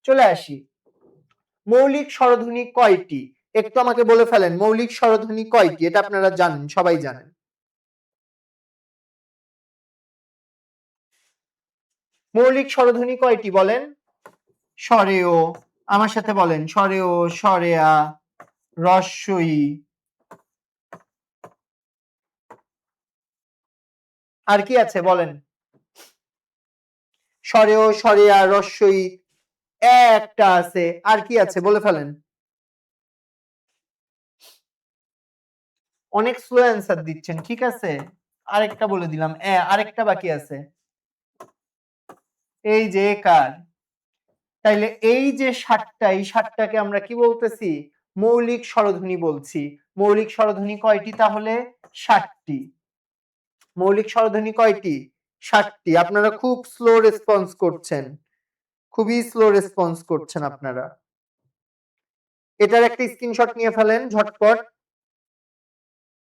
চলে আসি, মৌলিক স্বরধ্বনি কয়টি? একটু আমাকে বলে ফেলেন মৌলিক স্বরধ্বনি কয়টি? এটা আপনারা জানেন, সবাই জানেন। মৌলিক স্বরধ্বনি কয়টি বলেন? স্বরেয়, আমার সাথে বলেন, স্বরেয়, স্বরেয়া, রস্বই, আর কি আছে বলেন? স্বরেয়, স্বরেয়া, রস্বই, একটা আছে, আর কি আছে বলে ফেলেন। অনেক স্লো অ্যান্সার দিচ্ছেন, ঠিক আছে, আরেকটা বলে দিলাম, আরেকটা বাকি আছে, এই যে কার। তাইলে এই যে সাতটা, এই সাতটাকে আমরা কি বলতেছি? মৌলিক স্বরধ্বনি বলছি। মৌলিক স্বরধ্বনি কয়টি তাহলে? 7টি। মৌলিক স্বরধ্বনি কয়টি? 7টি। আপনারা খুব স্লো রেসপন্স করছেন, খুবই স্লো রেসপন্স করছেন আপনারা। এটার একটা স্ক্রিনশট নিয়ে ফেলেন ঝটপট,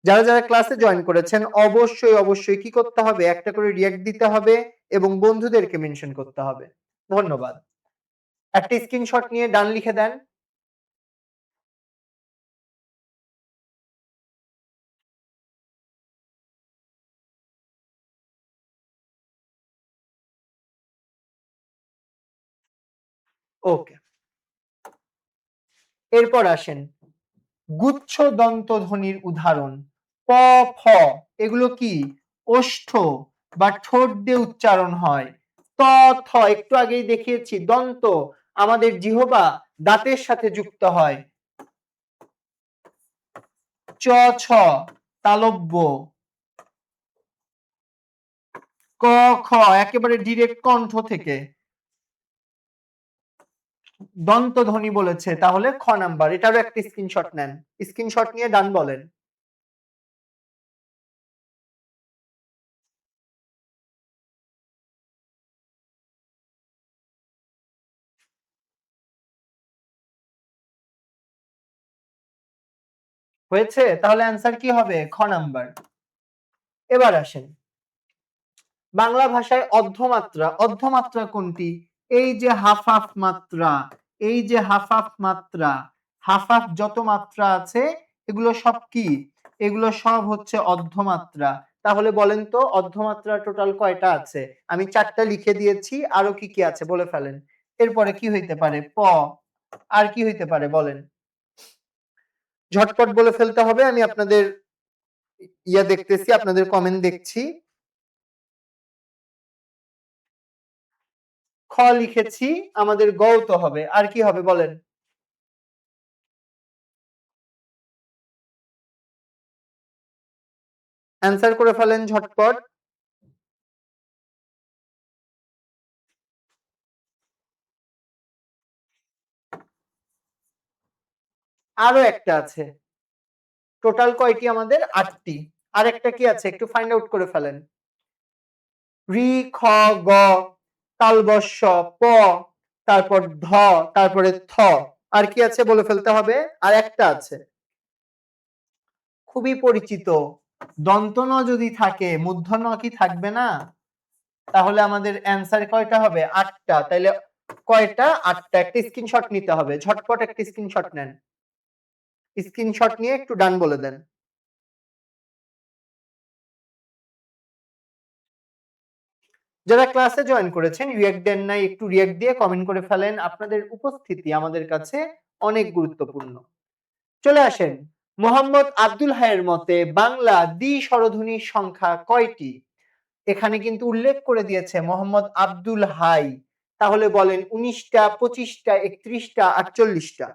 যারা যারা ক্লাসে জয়েন করেছেন অবশ্যই অবশ্যই কি করতে হবে, একটা করে রিঅ্যাক্ট দিতে হবে এবং বন্ধুদেরকে মেনশন করতে হবে। ধন্যবাদ। একটা স্ক্রিনশট নিয়ে ডান লিখে দেন। ওকে, এরপর আসেন গুচ্ছ দন্তধ্বনির উদাহরণ। প, ফ এগুলো কি ওষ্ঠ বা ঠোঁট দিয়ে উচ্চারণ হয়। ত, থ একটু আগেই দেখিয়েছি দন্ত আমাদের জিহ্বা দাঁতের সাথে যুক্ত হয়। চ, ছ তালব্য। ক, খ একেবারে ডিরেক্ট কণ্ঠ থেকে। দন্তধ্বনি বলেছে, তাহলে খ নাম্বার, এটারও একটা স্ক্রিনশট নেন। স্ক্রিনশট নিয়ে ডান বলেন। হয়েছে? তাহলে অ্যান্সার কি হবে? খ নাম্বার। এবার আসেন বাংলা ভাষায় অর্ধমাত্রা। অর্ধমাত্রা কোনটি? এই যে হাফ হাফ মাত্রা, এই যে হাফ হাফ মাত্রা, হাফ হাফ যত মাত্রা আছে এগুলো সব কি? এগুলো সব হচ্ছে অর্ধমাত্রা। তাহলে বলেন তো অর্ধমাত্রা টোটাল কয়টা আছে? আমি 4টা লিখে দিয়েছি, আরো কি কি আছে বলে ফেলেন। এরপরে কি হইতে পারে? প। আর কি হইতে পারে বলেন? ঝটপট বলে ফেলতে হবে, আমি আপনাদের ইয়া দেখতেছি, আপনাদের কমেন্ট দেখছি। খ লিখেছি, আমাদের গ তো হবে। আর কি হবে বলেন? অ্যান্সার করে ফেলেন ঝটপট। আরো একটা আছে। টোটাল কয়টি আমাদের? 8টি। আর একটা কি আছে একটু ফাইন্ড আউট করে ফেলেন। রি, খ, গ, তালবস্য, প, তারপর ধ, তারপরে থ। আর কি আছে বলে ফেলতে হবে। আর একটা আছে খুবই পরিচিত, দন্ত ন যদি থাকে মূর্ধন্য কি থাকবে না? তাহলে আমাদের অ্যান্সার কয়টা হবে? 8টা। তাইলে কয়টা? 8টা। একটা স্ক্রিনশট নিতে হবে, ঝটপট একটা স্ক্রিনশট নেন। স্ক্রিনশট নিয়ে একটু ডান বলে দেন। যারা ক্লাসে জয়েন করেছেন রিঅ্যাক্ট দেন নাই, একটু রিঅ্যাক্ট দিয়ে কমেন্ট করে ফেলেন। আপনাদের উপস্থিতি আমাদের কাছে অনেক গুরুত্বপূর্ণ। চলে আসেন মোহাম্মদ আব্দুল হাইয়ের মতে বাংলা দ্বি স্বরধ্বনির সংখ্যা কয়টি? এখানে কিন্তু উল্লেখ করে দিয়েছে মোহাম্মদ আব্দুল হাই। তাহলে বলেন 19টা, 25টা, 31টা, 48টা?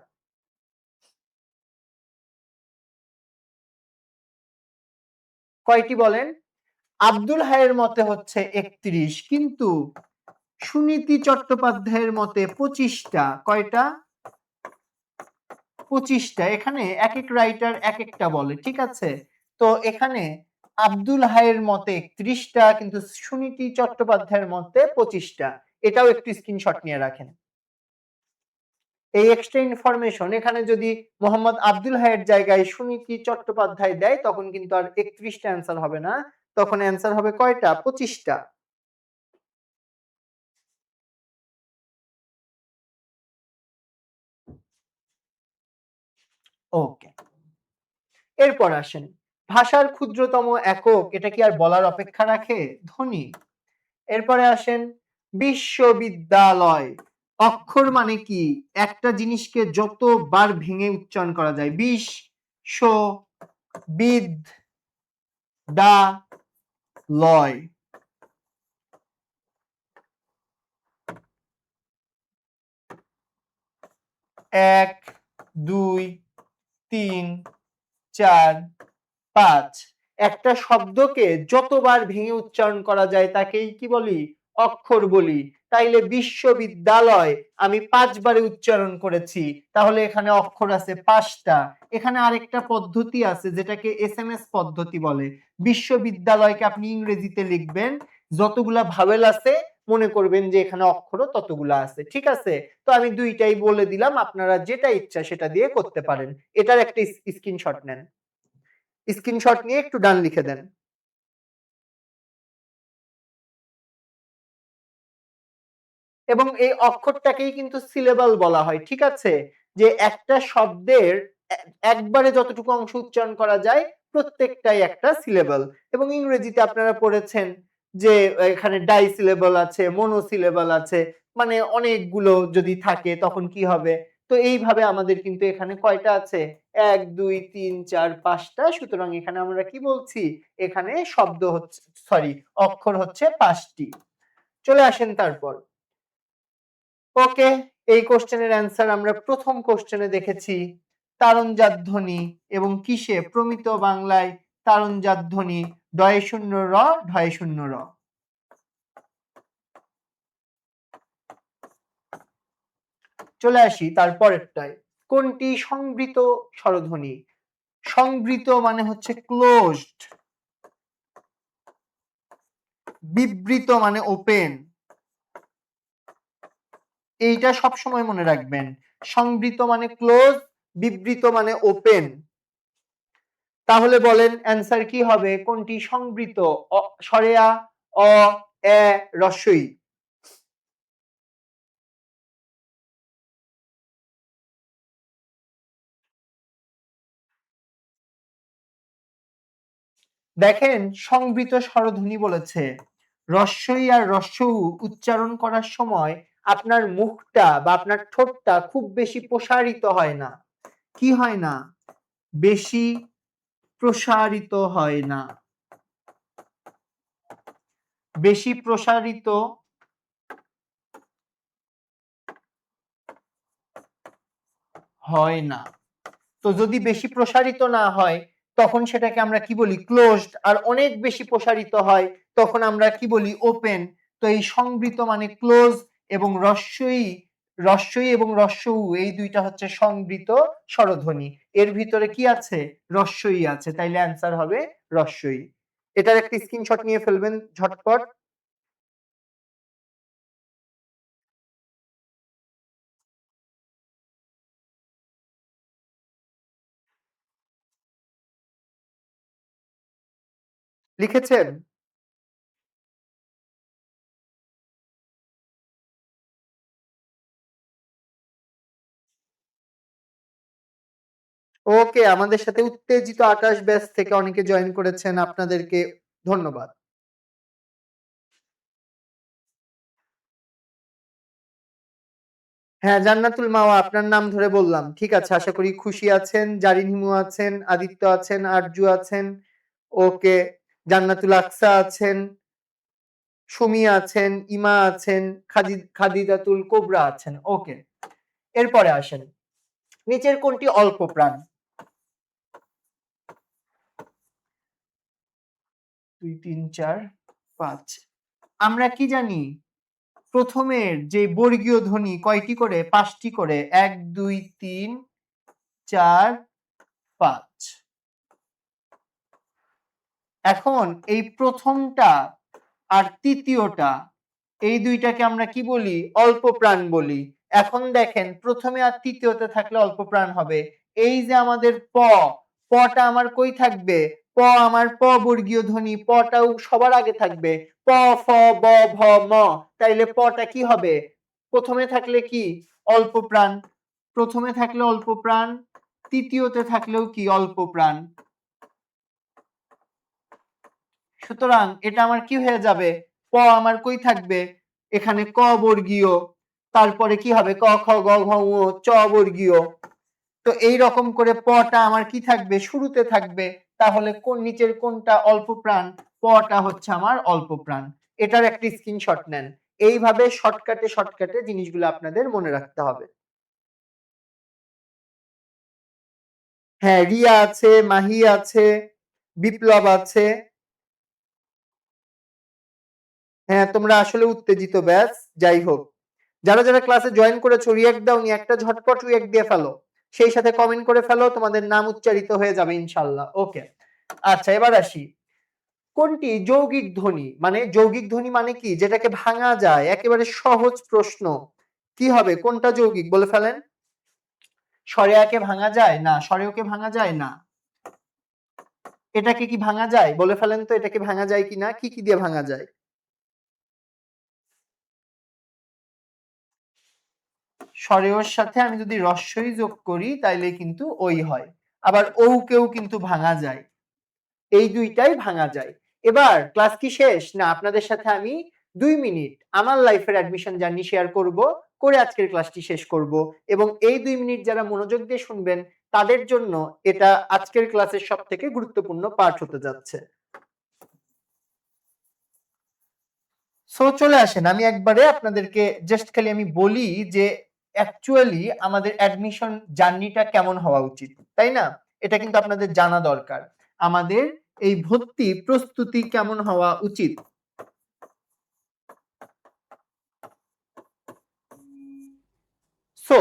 কয়টি বলেন? আব্দুল হাইয়ের মতে হচ্ছে 31, কিন্তু সুনীতি চট্টোপাধ্যায়ের মতে 25টা। কয়টা? 25টা। এখানে এক এক রাইটার এক একটা বলে, ঠিক আছে? তো এখানে আব্দুল হাইয়ের মতে 31টা, কিন্তু সুনীতি চট্টোপাধ্যায়ের মতে 25টা। এটাও একটু স্ক্রিনশট নিয়ে রাখেন। এই এক্সট্রা ইনফরমেশন এখানে যদি মোহাম্মদ আব্দুল হাইয়ের জায়গায় সুনীতি চট্টোপাধ্যায় দেয় তখন কিন্তু আর 31টা অ্যান্সার হবে না, তখন অ্যান্সার হবে কয়টা? 25টা। ওকে, এরপর আসেন ভাষার ক্ষুদ্রতম একক, এটা কি আর বলার অপেক্ষা রাখে? ধ্বনি। এরপরে আসেন বিশ্ববিদ্যালয়। অক্ষর মানে কি? একটা জিনিসকে যতবার ভেঙে উচ্চারণ করা যায়। বিশ, শো, বিদ, দা, লয়। 1, 2, 3, 4, 5। একটা শব্দকে যতবার ভেঙে উচ্চারণ করা যায় তাকেই কি বলি? অক্ষর বলি। তাইলে বিশ্ববিদ্যালয় আমি 5 বারে উচ্চারণ করেছি, তাহলে এখানে অক্ষর আছে 5টা। এখানে আরেকটা পদ্ধতি আছে যেটাকে এসএমএস পদ্ধতি বলে। বিশ্ববিদ্যালয়কে আপনি ইংরেজিতে লিখবেন, যতগুলা ভাওয়েল আছে মনে করবেন যে এখানে অক্ষরও ততগুলা আছে, ঠিক আছে? তো আমি দুইটাই বলে দিলাম, আপনারা যেটা ইচ্ছা সেটা দিয়ে করতে পারেন। এটার একটা স্ক্রিনশট নেন। স্ক্রিনশট নিয়ে একটু ডান লিখে দেন। এবং এই অক্ষরটাকেই কিন্তু সিলেবল বলা হয়। ঠিক আছে? যে একটা শব্দের একবারে যতটুকু অংশ উচ্চারণ করা যায় প্রত্যেকটাই একটা সিলেবল। এবং ইংরেজিতে আপনারা পড়েছেন যে এখানে ডাই সিলেবল আছে, মনো সিলেবল আছে। মানে অনেকগুলো যদি থাকে তখন কি হবে? তো এইভাবে আমাদের কিন্তু এখানে কয়টা আছে? ১, ২, ৩, ৪, ৫ টা। সুতরাং এখানে আমরা কি বলছি? এখানে শব্দ হচ্ছে সরি অক্ষর হচ্ছে ৫ টি। চলে আসেন তারপর। ওকে, এই কোশ্চেনের অ্যান্সার আমরা প্রথম কোশ্চেনে দেখেছি তারণজাত ধ্বনি এবং কিসে প্রমিত বাংলায় তারণজাত ধ্বনি ডয়ে শূন্য র ঢয়ে শূন্য র। চলে আসি তারপরেরটায়। কোনটি সংবৃত স্বরধ্বনি? সংবৃত মানে হচ্ছে ক্লোজড, বিবৃত মানে ওপেন। এইটা সবসময় মনে রাখবেন। সংবৃত মানে ক্লোজ, বিবৃত মানে ওপেন। তাহলে বলেন অ্যান্সার কি হবে? কোনটি সংবৃত? স্বরে আ, অ, এ, ই। দেখেন সংবৃত স্বরধ্বনি বলেছে। ই আর উ উচ্চারণ করার সময় আপনার মুখটা বা আপনার ঠোঁটটা খুব বেশি প্রসারিত হয় না। কি হয় না? বেশি প্রসারিত হয় না। বেশি প্রসারিত হয় না। তো যদি বেশি প্রসারিত না হয় তখন সেটাকে আমরা কি বলি? ক্লোজড। আর অনেক বেশি প্রসারিত হয় তখন আমরা কি বলি? ওপেন। তো এই সংবৃত মানে ক্লোজ এবং ই এবং উ এই দুইটা হচ্ছে সংবৃত স্বরধ্বনি। এর ভিতরে কি আছে? ই আছে। তাইলে অ্যান্সার হবে ই। এটার একটা স্ক্রিনশট নিয়ে ফেলবেন ঝটপট। লিখেছেন? ওকে, আমাদের সাথে উত্তেজিত আকাশ ব্যাচ থেকে অনেকে জয়েন করেছেন। আপনাদেরকে ধন্যবাদ। হ্যাঁ, জান্নাতুল মাওয়া আপনার নাম ধরে বললাম। ঠিক আছে, আশা করি খুশি আছেন, জারিন হিমু আছেন, আদিত্য আছেন, আরজু আছেন। ওকে, জান্নাতুল আকসা আছেন, সুমি আছেন, ইমা আছেন, খাদিজাতুল কোবরা আছেন। ওকে, এরপরে আসেন। নিচের কোনটি অল্প প্রাণ? ২, ৩, ৪, ৫। আমরা কি জানি? প্রথমের যে বর্গীয় ধ্বনি কয়টি করে? ৫ টি করে। ১, ২, ৩, ৪, ৫। এখন এই প্রথমটা আর তৃতীয়টা এই দুইটাকে আমরা কি বলি? অল্প প্রাণ বলি। এখন দেখেন প্রথমে আর তৃতীয়তে থাকলে অল্প প্রাণ হবে। এই যে আমাদের পটা আমার কই থাকবে? আমার বর্গীয় ধ্বনি পটাও সবার আগে থাকবে। প, ফ, ব, ভ, ম। তাইলে পটা কি হবে? প্রথমে থাকলে কি? অল্প প্রাণ। প্রথমে থাকলে অল্প প্রাণ, তৃতীয়তে থাকলেও কি? অল্প প্রাণ। সুতরাং এটা আমার কি হয়ে যাবে? আমার কই থাকবে? এখানে ক বর্গীয়, তারপরে কি হবে? ক, খ, গ, ঘ, ঙ, চ বর্গীয়। তো এই রকম করে পটা আমার কি থাকবে? শুরুতে থাকবে। তাহলে কোন নিচের কোনটা অল্প প্রাণ? পটা হচ্ছে আমার অল্প প্রাণ। এটার একটা স্ক্রিনশট নেন। এইভাবে শর্টকাটে জিনিসগুলো আপনাদের মনে রাখতে হবে। হ্যাঁ, রিয়া আছে, মাহি আছে, বিপ্লব আছে। হ্যাঁ, তোমরা আসলে উত্তেজিত ব্যাচ। যাই হোক, যারা ক্লাসে জয়েন করেছো রিঅ্যাক্ট দাওনি, একটা ঝটপট রিঅ্যাক্ট দিয়ে ফেলো। সেই সাথে কমেন্ট করে ফেলো, তোমাদের নাম উচ্চারিত হয়ে যাবে ইনশাআল্লাহ। ওকে, আচ্ছা এবার আসি। কোনটি যৌগিক ধ্বনি? মানে যৌগিক ধ্বনি মানে কি? যেটাকে ভাঙা যায়। একেবারে সহজ প্রশ্ন। কি হবে? কোনটা যৌগিক বলে ফেলেন? স্বরে আকে ভাঙা যায় না, স্বরে ওকে ভাঙা যায় না। এটাকে কি ভাঙা যায়? বলে ফেলেন তো এটাকে ভাঙা যায় কিনা? কি কি দিয়ে ভাঙা যায়? সরেওর সাথে আমি যদি রস্বই যোগ করি তাইলে কিন্তু ওই হয়। আবার কেও কিন্তু ভাঙা যায়। এই দুইটাই ভাঙা যায়। এবার ক্লাস কি শেষ? না, আপনাদের সাথে আমি ২ মিনিট আমার লাইফের অ্যাডমিশন জার্নি শেয়ার করব, করে আজকের ক্লাসটি শেষ করব এবং এই ২ মিনিট যারা মনোযোগ দিয়ে শুনবেন তাদের জন্য এটা আজকের ক্লাসের সবথেকে গুরুত্বপূর্ণ পার্ট হতে যাচ্ছে। সো চলে আসেন, আমি একবারে আপনাদেরকে জাস্ট খালি আমি বলি যে অ্যাকচুয়ালি আমাদের অ্যাডমিশন জার্নিটা কেমন হওয়া উচিত, তাই না? এটা কিন্তু আপনাদের জানা দরকার। আমাদের এই ভর্তি প্রস্তুতি কেমন হওয়া উচিত। সো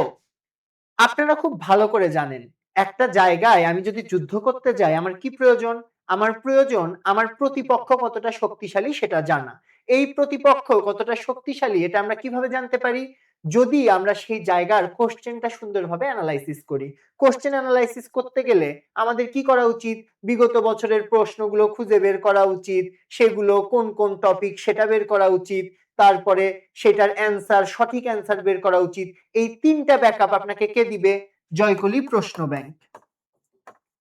আপনারা খুব ভালো করে জানেন একটা জায়গায় আমি যদি যুদ্ধ করতে যাই আমার কি প্রয়োজন? আমার প্রয়োজন আমার প্রতিপক্ষ কতটা শক্তিশালী সেটা জানা। এই প্রতিপক্ষ কতটা শক্তিশালী এটা আমরা কিভাবে জানতে পারি? যদি আমরা সেই জায়গার কোশ্চেনটা সুন্দরভাবে এনালাইসিস করি। কোশ্চেন এনালাইসিস করতে গেলে আমাদের কি করা উচিত? বিগত বছরের প্রশ্নগুলো খুঁজে বের করা উচিত। সেগুলো কোন, কোন টপিক সেটা বের করা উচিত। তারপরে সেটার অ্যান্সার, সঠিক অ্যান্সার বের করা উচিত। এই ৩ টা ব্যাকআপ আপনাকে কে দিবে? জয়কলি প্রশ্ন ব্যাংক।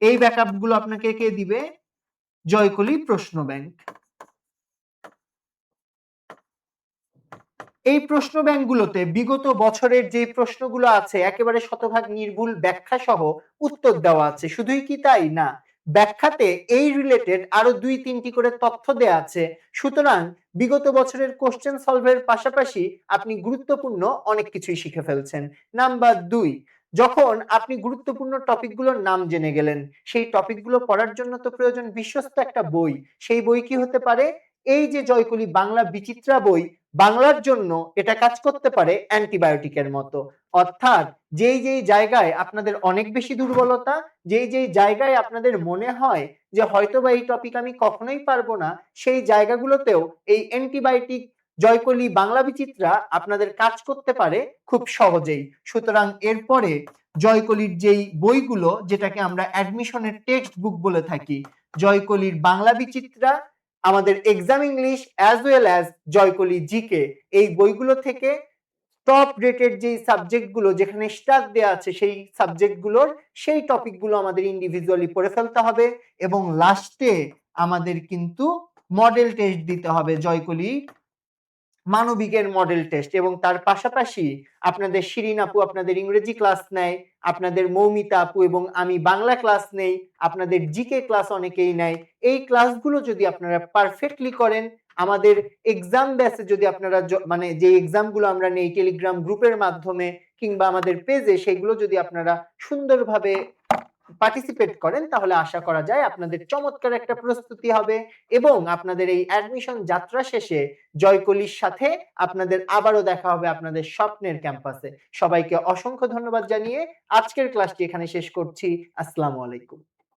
এই ব্যাকআপ গুলো আপনাকে কে দিবে? জয়কলি প্রশ্ন ব্যাংক। এই প্রশ্ন ব্যাংকগুলোতে বিগত বছরের যে প্রশ্নগুলো আছে একেবারে শতভাগ নির্ভুল ব্যাখ্যা সহ উত্তর দেওয়া আছে। শুধুই কি তাই? না। ব্যাখ্যাতে এই রিলেটেড আরো ২-৩টি করে তথ্য দেয়া আছে। সুতরাং বিগত বছরের কোশ্চেন সলভের পাশাপাশি আপনি গুরুত্বপূর্ণ অনেক কিছুই শিখে ফেলছেন। নাম্বার ২, যখন আপনি গুরুত্বপূর্ণ টপিকগুলোর নাম জেনে গেলেন, সেই টপিকগুলো পড়ার জন্য তো প্রয়োজন বিশ্বস্ত একটা বই। সেই বই কি হতে পারে? এই যে জয়কলি বাংলা বিচিত্রা বই, বাংলার জন্য এটা কাজ করতে পারে অ্যান্টিবায়োটিকের মতো। অর্থাৎ যেই জায়গায় আপনাদের অনেক বেশি দুর্বলতা, যেই জায়গায় আপনাদের মনে হয় যে হয়তোবা এই টপিক আমি কখনোই পারবো না, সেই জায়গাগুলোতেও এই অ্যান্টিবায়োটিক জয়কলি বাংলা বিচিত্রা আপনাদের কাজ করতে পারে খুব সহজেই। সুতরাং এরপরে জয়কলির যেই বইগুলো যেটাকে আমরা অ্যাডমিশনের টেক্সট বুক বলে থাকি, জয়কলির বাংলা বিচিত্রা, আমাদের exam English as well as Joykoli GK, এই বইগুলো থেকে টপ রেটেড যেই সাবজেক্টগুলো যেখানে স্টার দেয়া আছে সেই সাবজেক্টগুলোর সেই টপিকগুলো আমাদের ইন্ডিভিজুয়ালি পড়ে ফেলতে হবে এবং লাস্টে আমাদের কিন্তু মডেল টেস্ট দিতে হবে জয়কলি মানবিকের মডেল টেস্ট এবং তার পাশাপাশি আপনাদের শিরিন আপু আপনাদের ইংরেজি ক্লাস নেয়, আপনাদের মৌমিতা আপু এবং আমি বাংলা ক্লাস নেই, আপনাদের জিকে ক্লাস অনেকেই নেয়। এই ক্লাসগুলো যদি আপনারা পারফেক্টলি করেন, আমাদের এক্সাম ব্যাচে যদি আপনারা মানে যে এক্সামগুলো আমরা নেই টেলিগ্রাম গ্রুপের মাধ্যমে কিংবা আমাদের পেজে সেগুলো যদি আপনারা সুন্দরভাবে পার্টিসিপেট করেন তাহলে আশা করা যায় আপনাদের চমৎকার একটা প্রস্তুতি হবে এবং আপনাদের এই অ্যাডমিশন যাত্রা শেষে জয়কলির সাথে আপনাদের আবারও দেখা হবে আপনাদের স্বপ্নের ক্যাম্পাসে। সবাইকে অসংখ্য ধন্যবাদ জানিয়ে আজকের ক্লাসটি এখানে শেষ করছি। আসসালামু আলাইকুম।